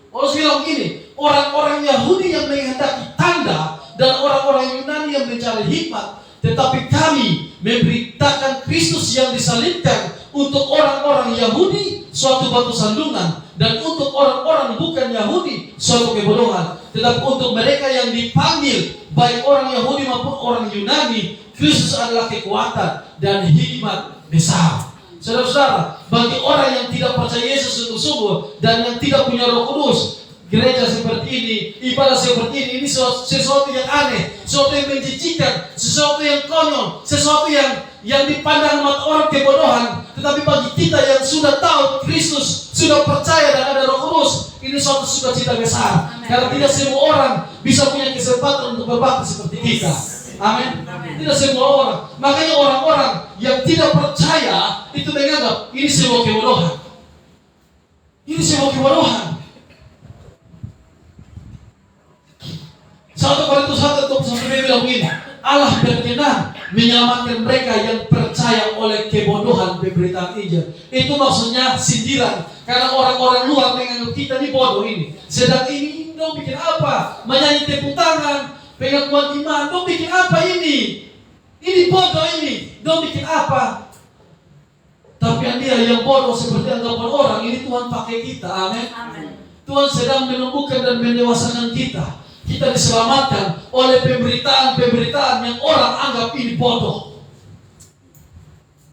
Paulus bilang begini, orang-orang Yahudi yang menghendaki tanda dan orang-orang Yunani yang mencari hikmat, tetapi kami memberitakan Kristus yang disalibkan untuk orang-orang Yahudi suatu batu sandungan dan untuk orang-orang bukan Yahudi suatu kebodohan. Tetapi untuk mereka yang dipanggil, baik orang Yahudi maupun orang Yunani, Kristus adalah kekuatan dan hikmat besar. Saudara-saudara, bagi orang yang tidak percaya Yesus sungguh-sungguh dan yang tidak punya Roh Kudus, gereja seperti ini, ibadah seperti ini sesuatu yang aneh, sesuatu yang menjijikan, sesuatu yang konyol, sesuatu yang dipandang mata orang kebodohan. Tetapi bagi kita yang sudah tahu Kristus, sudah percaya dan ada Roh Kudus, ini suatu sukacita besar. Amen. Karena tidak semua orang bisa punya kesempatan untuk berbakti seperti kita. Amin. Tidak semua orang. Makanya orang-orang yang tidak percaya itu menganggap ini sebuah kebodohan. Ini sebuah kebodohan. 1 Korintus 1:21 bilang begini, Allah berkenan menyelamatkan mereka yang percaya oleh kebodohan pemberitaan Injil. Itu maksudnya sindiran. Karena orang-orang luar menganggap kita ini bodoh ini. Sedang ini dong bikin apa? Menyanyi tepuk tangan, pengakuan iman, dong bikin apa ini? Ini bodoh ini, dong bikin apa? Tapi dia yang bodoh seperti anggapan orang, ini Tuhan pakai kita, amin. Tuhan sedang menumbuhkan dan mendewasakan kita. Kita diselamatkan oleh pemberitaan-pemberitaan yang orang anggap ini bodoh.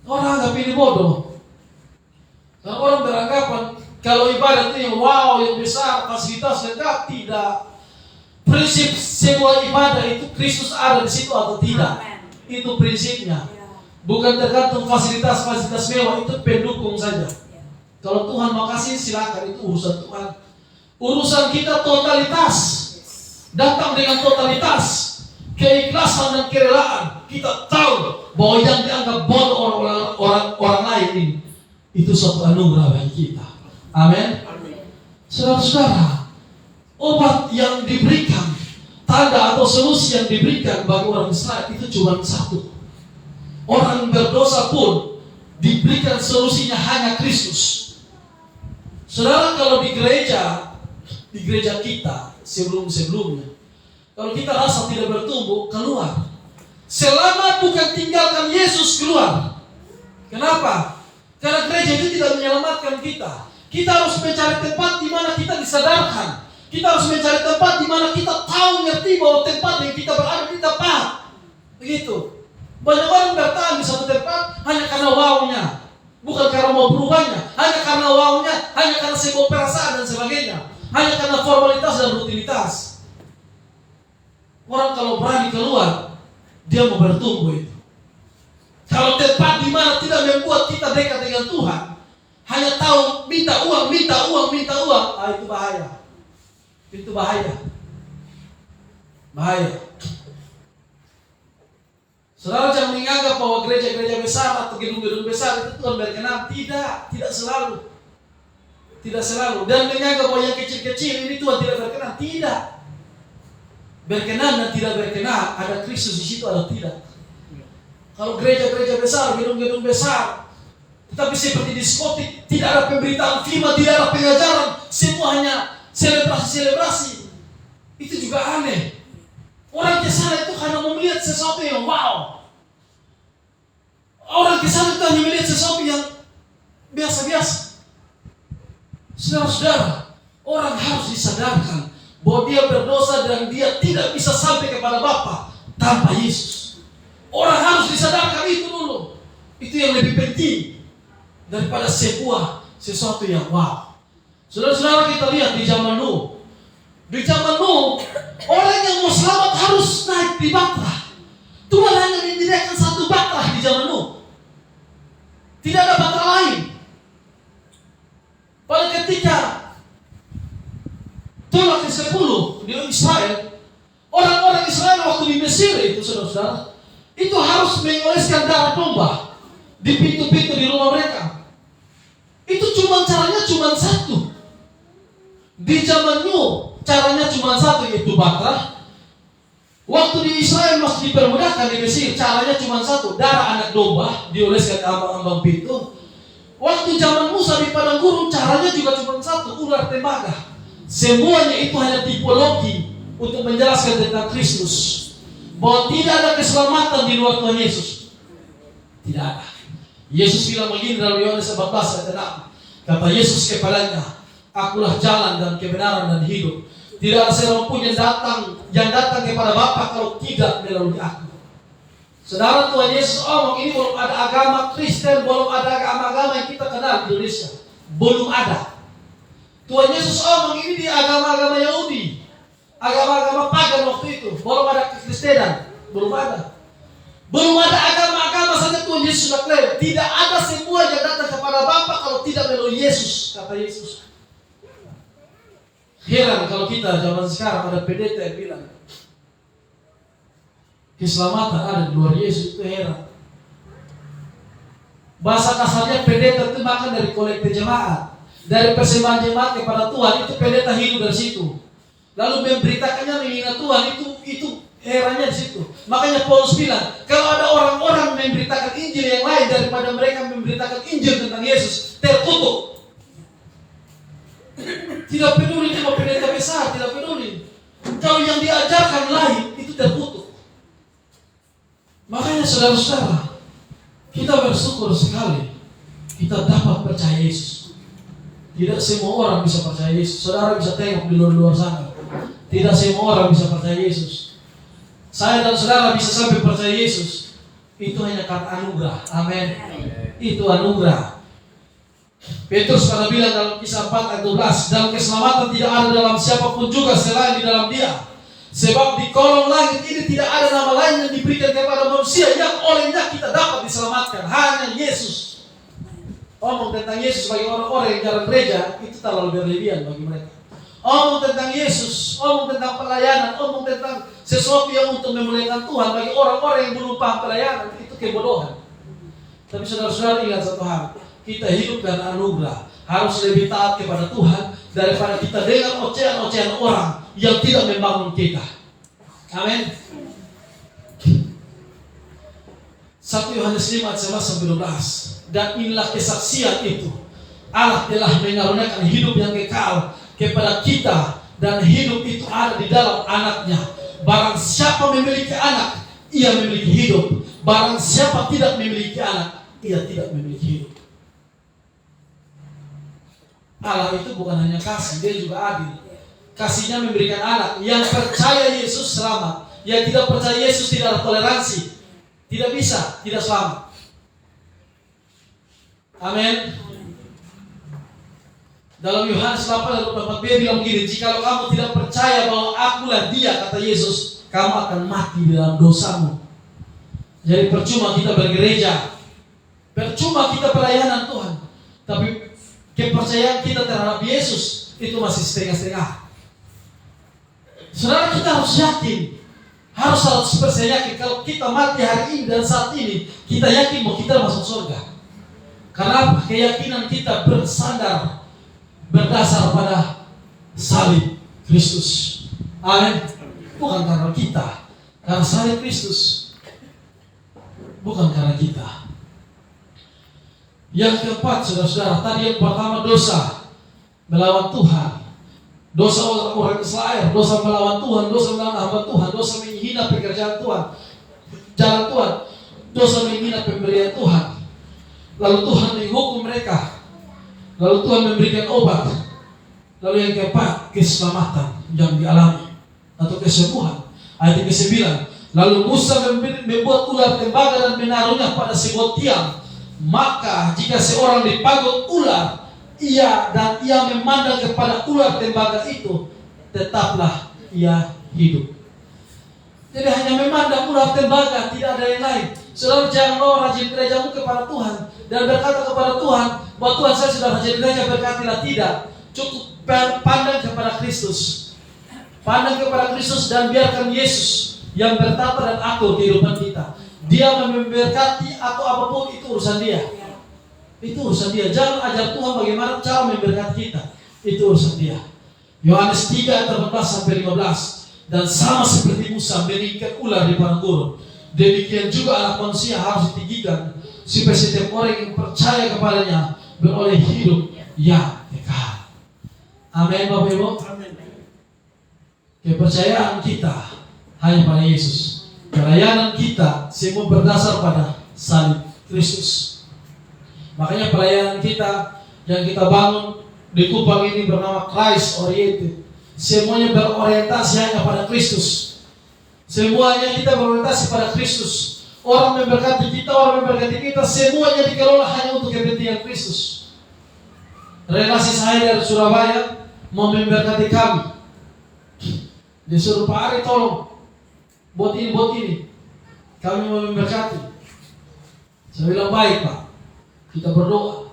Orang anggap ini bodoh. Dan orang beranggapan kalau ibadah itu yang wow, yang besar, fasilitas lengkap, tidak. Prinsip sebuah ibadah itu Kristus ada di situ atau tidak. Itu prinsipnya. Bukan tergantung fasilitas mewah, itu pendukung saja. Kalau Tuhan mau kasih silakan, itu urusan Tuhan. Urusan kita totalitas. Datang dengan totalitas, keikhlasan dan kerelaan. Kita tahu bahwa yang dianggap bodoh orang lain ini, itu suatu anugerah bagi kita. Amin. Saudara-saudara, obat yang diberikan, tanda atau solusi yang diberikan bagi orang Israel itu cuma satu. Orang berdosa pun diberikan solusinya hanya Kristus. Saudara, kalau di gereja kita sebelumnya, kalau kita rasa tidak bertumbuh, keluar. Selama bukan tinggalkan Yesus, keluar. Kenapa? Karena gereja itu tidak menyelamatkan kita. Kita harus mencari tempat di mana kita disadarkan. Kita harus mencari tempat di mana kita tahu, ngerti bahwa tempat yang kita berada di tepat. Begitu. Banyak orang bertahan di satu tempat hanya karena wawnya, bukan karena mau berubahnya. Hanya karena wawnya, hanya karena sebuah perasaan dan sebagainya. Hanya karena formalitas dan rutinitas. Orang kalau berani keluar, dia mau bertumbuh itu. Kalau tempat di mana tidak membuat kita dekat dengan Tuhan, hanya tahu minta uang, itu bahaya. Itu bahaya. Bahaya. Saudara jangan menganggap bahwa gereja-gereja besar atau gedung-gedung besar itu Tuhan berkenan. Tidak selalu. Tidak selalu. Dan menganggap bahwa yang kecil-kecil ini Tuhan tidak berkenan. Tidak. Berkenan dan tidak berkenan, ada Kristus di situ atau tidak. Kalau gereja-gereja besar, gedung-gedung besar, tetapi seperti diskotik, tidak ada pemberitaan firman, tidak ada pengajaran, semua hanya selebrasi. Itu juga aneh. Orang ke sana itu hanya mau melihat sesuatu yang wow. Orang ke sana itu hanya melihat sesuatu yang biasa-biasa. Saudara-saudara, orang harus disadarkan bahwa dia berdosa dan dia tidak bisa sampai kepada Bapa tanpa Yesus. Orang harus disadarkan itu dulu. Itu yang lebih penting daripada sesuatu yang wow. Saudara-saudara, kita lihat di zaman Nuh. Di zaman Nuh, orang yang mau selamat harus naik di bahtera. Tuhan hanya menyediakan satu bahtera di zaman Nuh. Tidak ada bahtera lain. Pada ketika Tulah ke-10 di Israel, orang-orang Israel waktu di Mesir itu, saudara-saudara, itu harus mengoleskan darah domba di pintu-pintu di rumah mereka. Itu caranya cuma satu. Di zaman Nuh caranya cuma satu, yaitu bahtera. Waktu di Israel masih dipermudahkan di Mesir, caranya cuma satu, darah anak domba dioleskan ke ambang-ambang pintu. Waktu zaman Musa di padang gurun, caranya juga cuma satu, ular tembaga. Semuanya itu hanya tipologi untuk menjelaskan tentang Kristus, bahwa tidak ada keselamatan di luar Tuhan Yesus. Tidak ada. Yesus bilang begini dalam Yohanes 14 ayat 6. Kata Yesus kepadanya, Akulah jalan dan kebenaran dan hidup. Tidak ada seorang pun yang datang kepada Bapa kalau tidak melalui aku. Saudara, Tuhan Yesus omong ini belum ada agama Kristen, belum ada agama-agama yang kita kenal di Indonesia. Belum ada. Tuhan Yesus omong ini di agama-agama Yahudi, agama-agama pagan waktu itu. Belum ada Kristenan, belum ada. Belum ada agama-agama saja Tuhan Yesus sudah klaim. Tidak ada semua yang datang kepada Bapa kalau tidak melalui Yesus, kata Yesus. Heran kalau kita zaman sekarang ada pendeta yang bilang keselamatan ada di luar Yesus, itu heran. Bahasa kasarnya pendeta itu makan dari kolekte jemaat, dari persembahan jemaat kepada Tuhan, itu pendeta hidup dari situ. Lalu memberitakannya menghina Tuhan, itu herannya di situ. Makanya Paulus bilang, kalau ada orang-orang memberitakan Injil yang lain daripada mereka memberitakan Injil tentang Yesus, terkutuk. Tidak peduli cuma pendeta besar, tidak peduli. Kalau yang diajarkan lain, itu terkutuk. Makanya saudara-saudara, kita bersyukur sekali kita dapat percaya Yesus. Tidak semua orang bisa percaya Yesus. Saudara bisa tengok di luar sana, tidak semua orang bisa percaya Yesus. Saya dan saudara bisa sampai percaya Yesus, itu hanya karena anugerah. Amin. Itu anugerah. Petrus pernah bilang dalam Kisah 4 ayat 12, dalam keselamatan tidak ada dalam siapapun juga selain di dalam Dia. Sebab di kolong langit ini tidak ada nama lain yang diberikan kepada manusia yang olehnya kita dapat diselamatkan. Hanya Yesus. Omong tentang Yesus bagi orang-orang yang jarang gereja, itu terlalu berlebihan bagi mereka. omong tentang Yesus, omong tentang pelayanan, omong tentang sesuatu yang untuk memuliakan Tuhan bagi orang-orang yang belum paham pelayanan, itu kebodohan. Tapi saudara-saudara ingat satu hal, kita hidup karena anugerah, harus lebih taat kepada Tuhan daripada kita dengar ocehan-ocehan orang yang tidak membangun kita. Amin. 1 Yohanes 5 ayat 11-12. Dan inilah kesaksian itu, Allah telah mengaruniakan hidup yang kekal kepada kita, dan hidup itu ada di dalam anaknya. Barang siapa memiliki anak, ia memiliki hidup. Barang siapa tidak memiliki anak, ia tidak memiliki hidup. Allah itu bukan hanya kasih, dia juga adil. Kasihnya memberikan anak. Yang percaya Yesus selamat, yang tidak percaya Yesus tidak ada toleransi, tidak bisa, tidak selamat. Amin. Dalam Yohanes 8:24b bilang begini, jikalau kamu tidak percaya bahwa akulah dia, kata Yesus, kamu akan mati di dalam dosamu. Jadi percuma kita bergereja, percuma kita pelayanan Tuhan, tapi kepercayaan kita terhadap Yesus itu masih setengah-setengah. Saudara, kita harus yakin, harus 100% yakin kalau kita mati hari ini dan saat ini, kita yakin bahwa kita masuk surga. Karena keyakinan kita bersandar, berdasar pada salib Kristus. Amin. Bukan karena kita, karena salib Kristus, bukan karena kita. Yang keempat, saudara-saudara, tadi yang pertama dosa melawan Tuhan, dosa orang Israel, dosa melawan Tuhan, dosa melawan hamba Tuhan, dosa menghina pekerjaan Tuhan, jalan Tuhan, dosa menghina pemberian Tuhan. Lalu Tuhan menghukum mereka, lalu Tuhan memberikan obat. Lalu yang keempat, keselamatan yang dialami atau kesembuhan. Ayat ke-9, lalu Musa membuat ular tembaga dan menaruhnya pada sebuah tiang. Maka jika seorang dipagut ular, ia memandang kepada ular tembaga itu, tetaplah ia hidup. Jadi hanya memandang ular tembaga, tidak ada yang lain. Saudara, jangan rajin gerejamu kepada Tuhan dan berkata kepada Tuhan bahwa Tuhan, saya sudah rajin gereja, berkatilah. Tidak, cukup pandang kepada Kristus. Pandang kepada Kristus dan biarkan Yesus yang bertata dan atur kehidupan kita. Dia memberkati atau apapun, itu urusan dia. Itu urusan dia. Jangan ajar Tuhan bagaimana cara memberkati kita. Itu urusan dia. Yohanes 3 ayat 14-15. Dan sama seperti Musa meninggikan ular di padang gurun, demikian juga Anak Manusia harus ditinggikan, supaya setiap orang yang percaya kepadanya beroleh hidup yang kekal. Amin, Bapak Ibu. Kepercayaan kita hanya pada Yesus. Pelayanan kita semua berdasar pada salib Kristus. Makanya pelayanan kita yang kita bangun di Kupang ini bernama Christ Oriented. Semuanya berorientasi hanya pada Kristus. Semuanya kita berorientasi pada Kristus. Orang memberkati kita, semuanya dikelola hanya untuk kepentingan Kristus. Relasi saya dari Surabaya mau memberkati kami. Disuruh Pak Ari, tolong buat ini. Kami mau memberkati. Saya bilang, baik Pak, kita berdoa.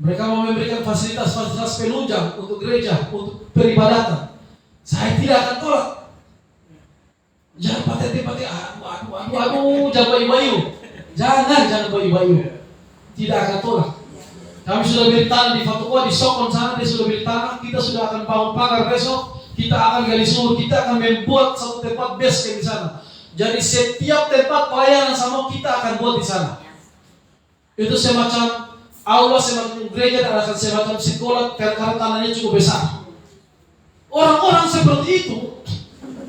Mereka mau memberikan fasilitas penunjang untuk gereja, untuk peribadatan. Saya tidak akan tolak. Jangan paten-paten, jangan bayu-bayu. Jangan bayu-bayu. Tidak akan tolak. Kami sudah beli tanah di Fatukwa, di Sokon sana, dia sudah beli tanah. Kita sudah akan bangun pagar besok. Kita akan gali sumur, kita akan membuat satu tempat base camp di sana. Jadi setiap tempat pelayanan sama kita akan buat di sana. Itu semacam aula, semacam gereja, dan akan semacam sekolah karena tanahnya cukup besar. Orang-orang seperti itu,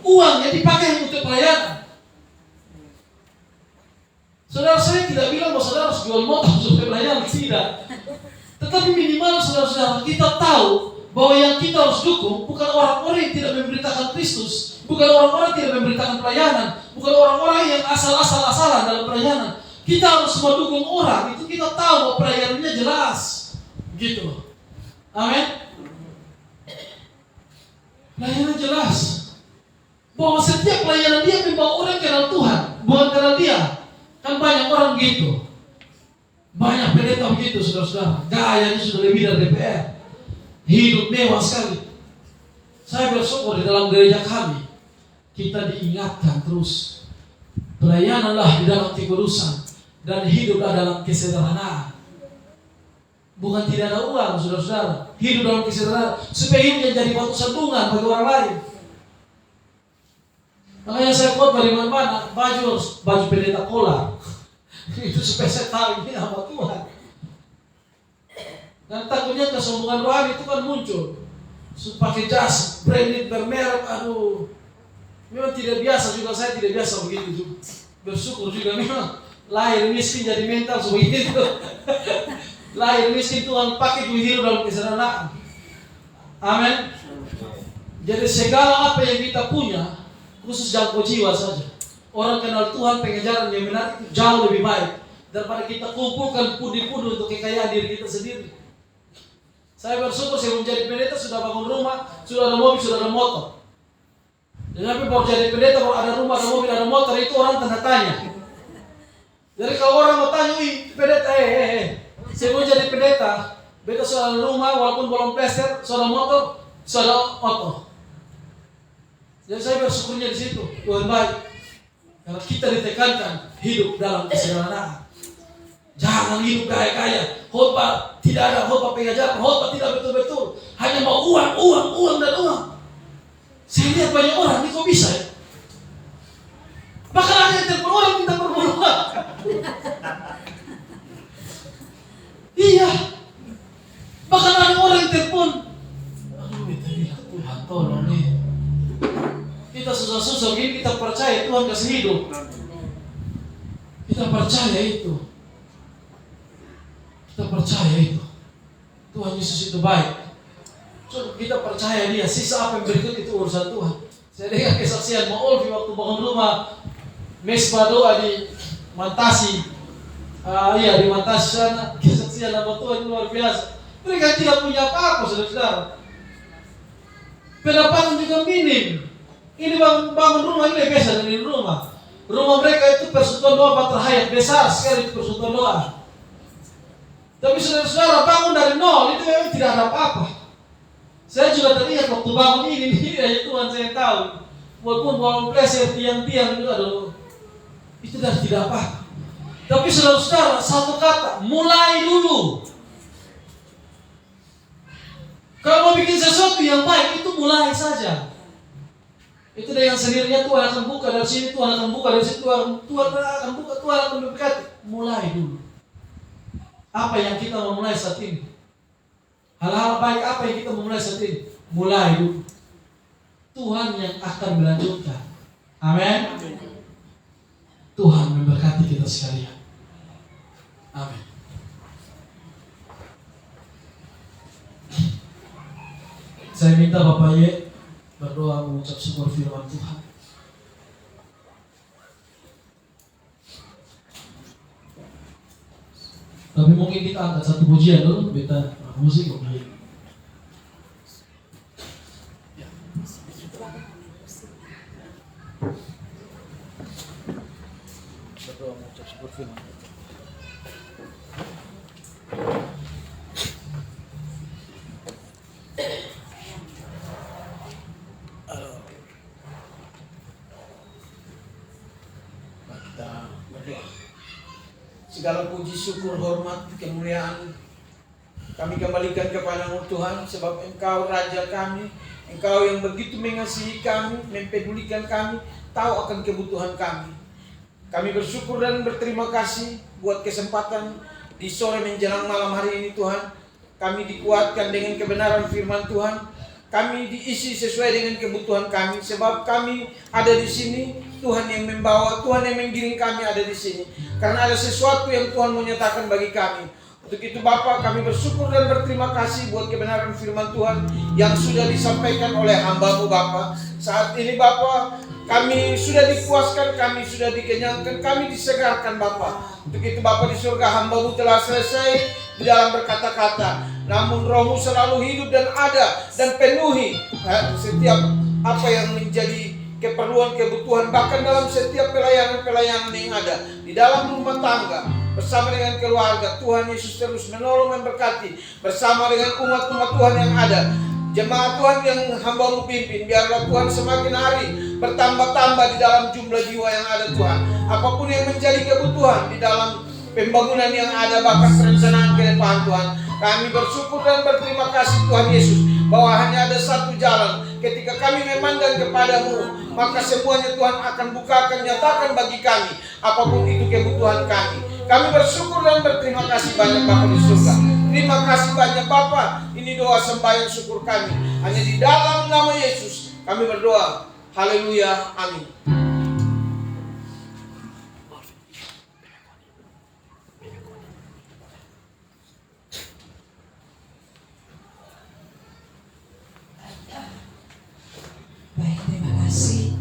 uangnya dipakai untuk pelayanan. Saudara, saya tidak bilang bahwa saudara harus jual motor untuk pelayanan, tidak. Tetapi minimal saudara-saudara kita tahu bahwa yang kita harus dukung bukan orang-orang yang tidak memberitakan Kristus, bukan orang-orang yang tidak memberitakan pelayanan, bukan orang-orang yang asal-asalan dalam pelayanan. Kita harus mendukung orang, itu kita tahu bahwa pelayanannya jelas. Gitu. Amin. Pelayanan jelas. Bahwa setiap pelayanan dia membawa orang kenal Tuhan, bukan kenal dia. Kan banyak orang gitu. Banyak pendeta begitu, saudara-saudara. Gayanya sudah lebih dari DPR. Hidup mewah sekali. Saya bersyukur di dalam gereja kami kita diingatkan terus, pelayananlah di dalam kekudusan dan hiduplah dalam kesederhanaan. Bukan tidak ada uang, saudara-saudara. Hidup dalam kesederhanaan supaya hidup jadi batu sandungan bagi orang lain. Makanya saya khotbah di mana-mana, baju pendeta kolar. Itu supaya saya tahu ini apa Tuhan. Dan takutnya kesombongan rohani itu kan muncul. Pakai jas, branded, bermerek, aduh. Memang tidak biasa juga, saya tidak biasa begitu juga. Bersyukur juga memang lahir miskin jadi mental seperti itu. Lahir miskin Tuhan pakai gue hidup dalam kesederhanaan. Amin. Jadi segala apa yang kita punya, khusus jangkau jiwa saja. Orang kenal Tuhan, pengejaran yang benar itu jauh lebih baik daripada kita kumpulkan pundi-pundi untuk kekayaan diri kita sendiri. Saya bersyukur saya menjadi pendeta, sudah bangun rumah, sudah ada mobil, sudah ada motor. Tapi baru jadi pendeta, kalau ada rumah, ada mobil, ada motor, itu orang tanda tanya. Jadi kalau orang mau tanya, pendeta, saya mau jadi pendeta, beta sudah ada rumah, walaupun belum plester, sudah motor, sudah motor. Jadi saya bersyukurnya di situ, Tuhan baik. Karena kita ditekankan hidup dalam kesederhanaan. Jangan hidup kaya-kaya. Khotbah tidak ada, khotbah pengajaran, khotbah tidak betul-betul. Hanya mau uang dan uang. Saya lihat banyak orang, ini kok bisa ya? Bahkan ada yang telepon orang minta permohonan. Iya. Bahkan ada orang yang telepon. Aduh, kita bilang Tuhan tolong nih. Kita susah-susah begini, kita percaya Tuhan kasih hidup. Kita percaya itu. Kita percaya itu. Tuhan Yesus itu baik. So, kita percaya dia, sisa apa yang berikut itu urusan Tuhan. Saya dengar kesaksian Maulvi waktu bangun rumah mesbah doa di Mantasi. Di Mantasi sana, kesaksian nama Tuhan luar biasa. Mereka tidak punya apa-apa, saudara-saudara. Pendapatan juga minim. Ini bangun rumah ini biasa dari rumah. Rumah mereka itu persekutuan doa Bahtera Hayat, besar sekali itu persekutuan doa. Tapi saudara-saudara bangun dari nol itu memang tidak ada apa-apa. Saya juga teringat waktu bangun ini aja Tuhan saya tahu. Walaupun bangun pleser tiang-tiang itu aduh, itu dah tidak apa. Tapi saudara-saudara satu kata, mulai dulu. Kalau mau bikin sesuatu yang baik itu mulai saja. Itu dengan sendirinya Tuhan akan buka dari sini, Tuhan akan buka dari situ, Tuhan akan buka, Tuhan akan memberkati. Mulai dulu. Apa yang kita mau mulai saat ini? Hal-hal baik apa yang kita mau mulai saat ini? Mulai dulu. Tuhan yang akan melanjutkan. Amin. Tuhan memberkati kita sekalian. Amin. Saya minta Bapak Ye berdoa mengucap syukur firman Tuhan. Tapi mungkin kita angkat satu pujian dulu, beta musik Bapak Ye. Berdoa mengucap syukur firman Tuhan. Segala puji, syukur, hormat, kemuliaan kami kembalikan kepadamu Tuhan, sebab Engkau Raja kami, Engkau yang begitu mengasihi kami, mempedulikan kami, tahu akan kebutuhan kami. Kami bersyukur dan berterima kasih buat kesempatan di sore menjelang malam hari ini Tuhan. Kami dikuatkan dengan kebenaran firman Tuhan. Kami diisi sesuai dengan kebutuhan kami, sebab kami ada di sini. Tuhan yang membawa, Tuhan yang menggiring kami ada di sini. Karena ada sesuatu yang Tuhan mau nyatakan bagi kami. Untuk itu Bapak, kami bersyukur dan berterima kasih buat kebenaran firman Tuhan yang sudah disampaikan oleh hamba-Mu Bapak. Saat ini Bapak, kami sudah dipuaskan, kami sudah dikenyangkan, kami disegarkan Bapak. Untuk itu Bapak di surga, hamba-Mu telah selesai di dalam berkata-kata. Namun Roh-Mu selalu hidup dan ada dan penuhi setiap apa yang menjadi keperluan, kebutuhan, bahkan dalam setiap pelayanan-pelayanan yang ada di dalam rumah tangga bersama dengan keluarga. Tuhan Yesus terus menolong, memberkati bersama dengan umat-umat Tuhan yang ada. Jemaat Tuhan yang hamba-Mu pimpin, biarlah Tuhan semakin hari bertambah-tambah di dalam jumlah jiwa yang ada Tuhan. Apapun yang menjadi kebutuhan di dalam pembangunan yang ada, bahkan perencanaan ke depan Tuhan, kami bersyukur dan berterima kasih Tuhan Yesus, bahwa hanya ada satu jalan. Ketika kami memandang kepada-Mu, maka semuanya Tuhan akan bukakan, nyatakan bagi kami apapun itu kebutuhan kami. Kami bersyukur dan berterima kasih banyak Bapa di surga. Terima kasih banyak Bapa. Ini doa sembahyang syukur kami. Hanya di dalam nama Yesus kami berdoa. Haleluya. Amin. Baik, terima kasih.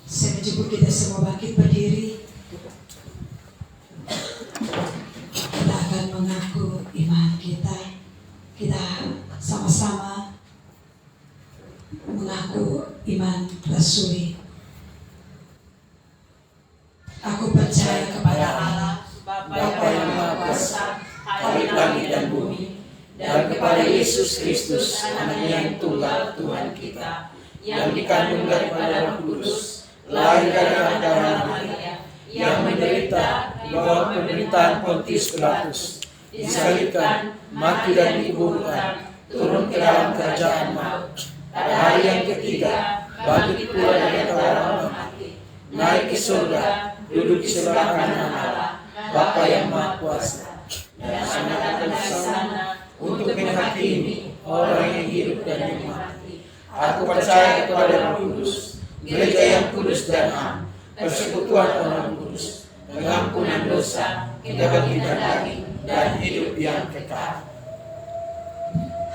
Saya menjemput kita semua bangkit berdiri. Kita akan mengaku iman kita. Kita sama-sama mengaku iman rasuli. Aku percaya kepada Allah, Bapa yang Maha Kuasa, Hari langit dan bumi, dan kepada Yesus Kristus, Anaknya yang tunggal Tuhan kita, yang dikandung daripada Roh Kudus, lahir dari darah Maria, yang menderita di bawah pemerintahan Pontius Pilatus, disalibkan, mati dan dikuburkan, turun ke dalam kerajaan maut. Pada hari yang ketiga, bangkit pula dari antara orang mati, naik ke surga, duduk di sebelah kanan Allah, Bapa yang Maha Kuasa, dan akan datang dari sana untuk menghakimi orang yang hidup dan yang mati. Aku percaya kepada Roh Kudus, gereja yang kudus dan am, persekutuan orang kudus, pengampunan dosa, kebangkitan daging, dan hidup yang kekal.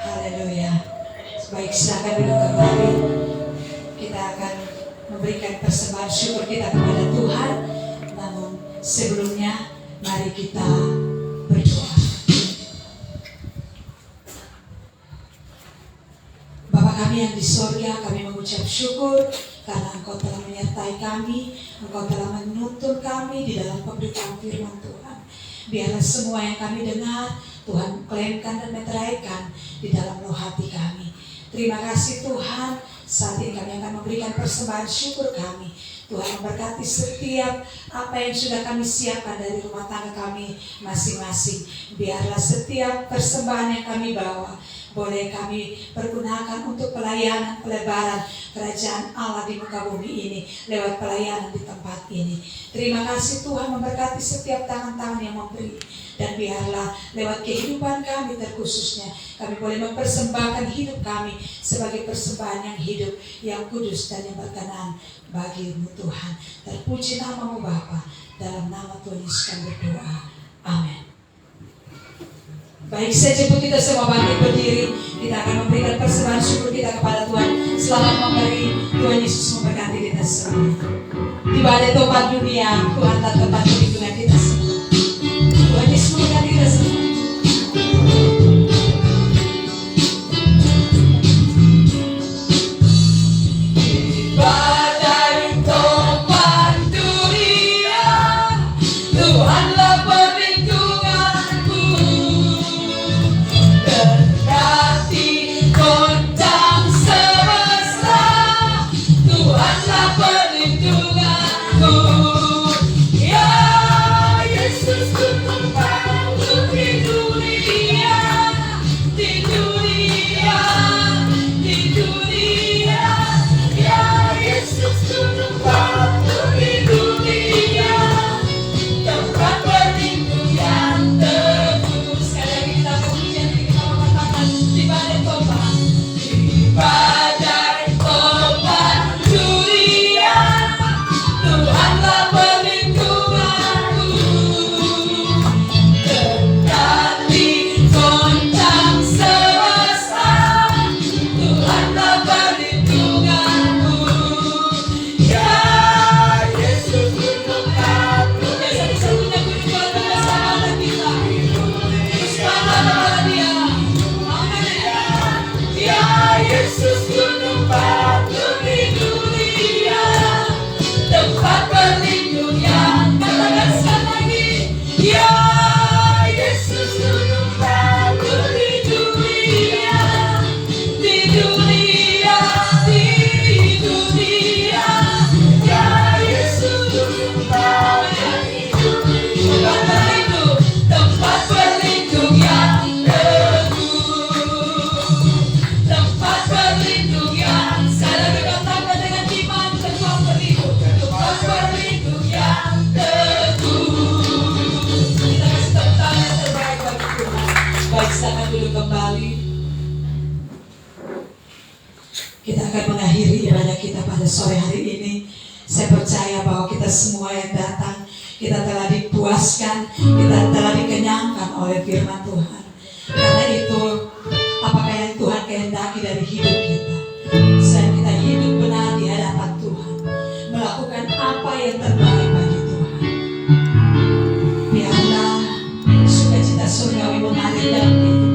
Haleluya. Baik, silakan duduk kembali. Kita akan memberikan persembahan syukur kita kepada Tuhan. Namun sebelumnya, mari kita berdoa. Bapa kami yang di sorga, kami mengucap syukur karena Engkau telah menyertai kami, Engkau telah menuntun kami di dalam pemberitaan firman Tuhan. Biarlah semua yang kami dengar, Tuhan klaimkan dan meteraikan di dalam roh hati kami. Terima kasih Tuhan, saat ini kami akan memberikan persembahan syukur kami. Tuhan memberkati setiap apa yang sudah kami siapkan dari rumah tangga kami masing-masing. Biarlah setiap persembahan yang kami bawa boleh kami pergunakan untuk pelayanan pelebaran kerajaan Allah di muka bumi ini lewat pelayanan di tempat ini. Terima kasih Tuhan, memberkati setiap tangan-tangan yang memberi, dan biarlah lewat kehidupan kami terkhususnya kami boleh mempersembahkan hidup kami sebagai persembahan yang hidup, yang kudus dan yang berkenan bagi-Mu Tuhan. Terpuji nama-Mu Bapa, dalam nama Tuhan Yesus kami berdoa. Amin. Baik, saya jemput kita semua bangkit berdiri. Kita akan memberikan persembahan syukur kita kepada Tuhan. Selamat memberi, Tuhan Yesus memberkati kita semua. Di badai topan dunia, Tuhan telah tempat perlindungan kita semua. Tuhan Yesus memberkati kita semua. Badai topan dunia, Tuhanlah perlindunganku. Berkati goncang semesta, Tuhanlah perlindunganku. Ya Yesus, ku tempatmu hidup. kita akan mengakhiri ibadah kita pada sore hari ini. Saya percaya bahwa kita semua yang datang, kita telah dipuaskan, kita telah dikenyangkan oleh firman Tuhan. Karena itu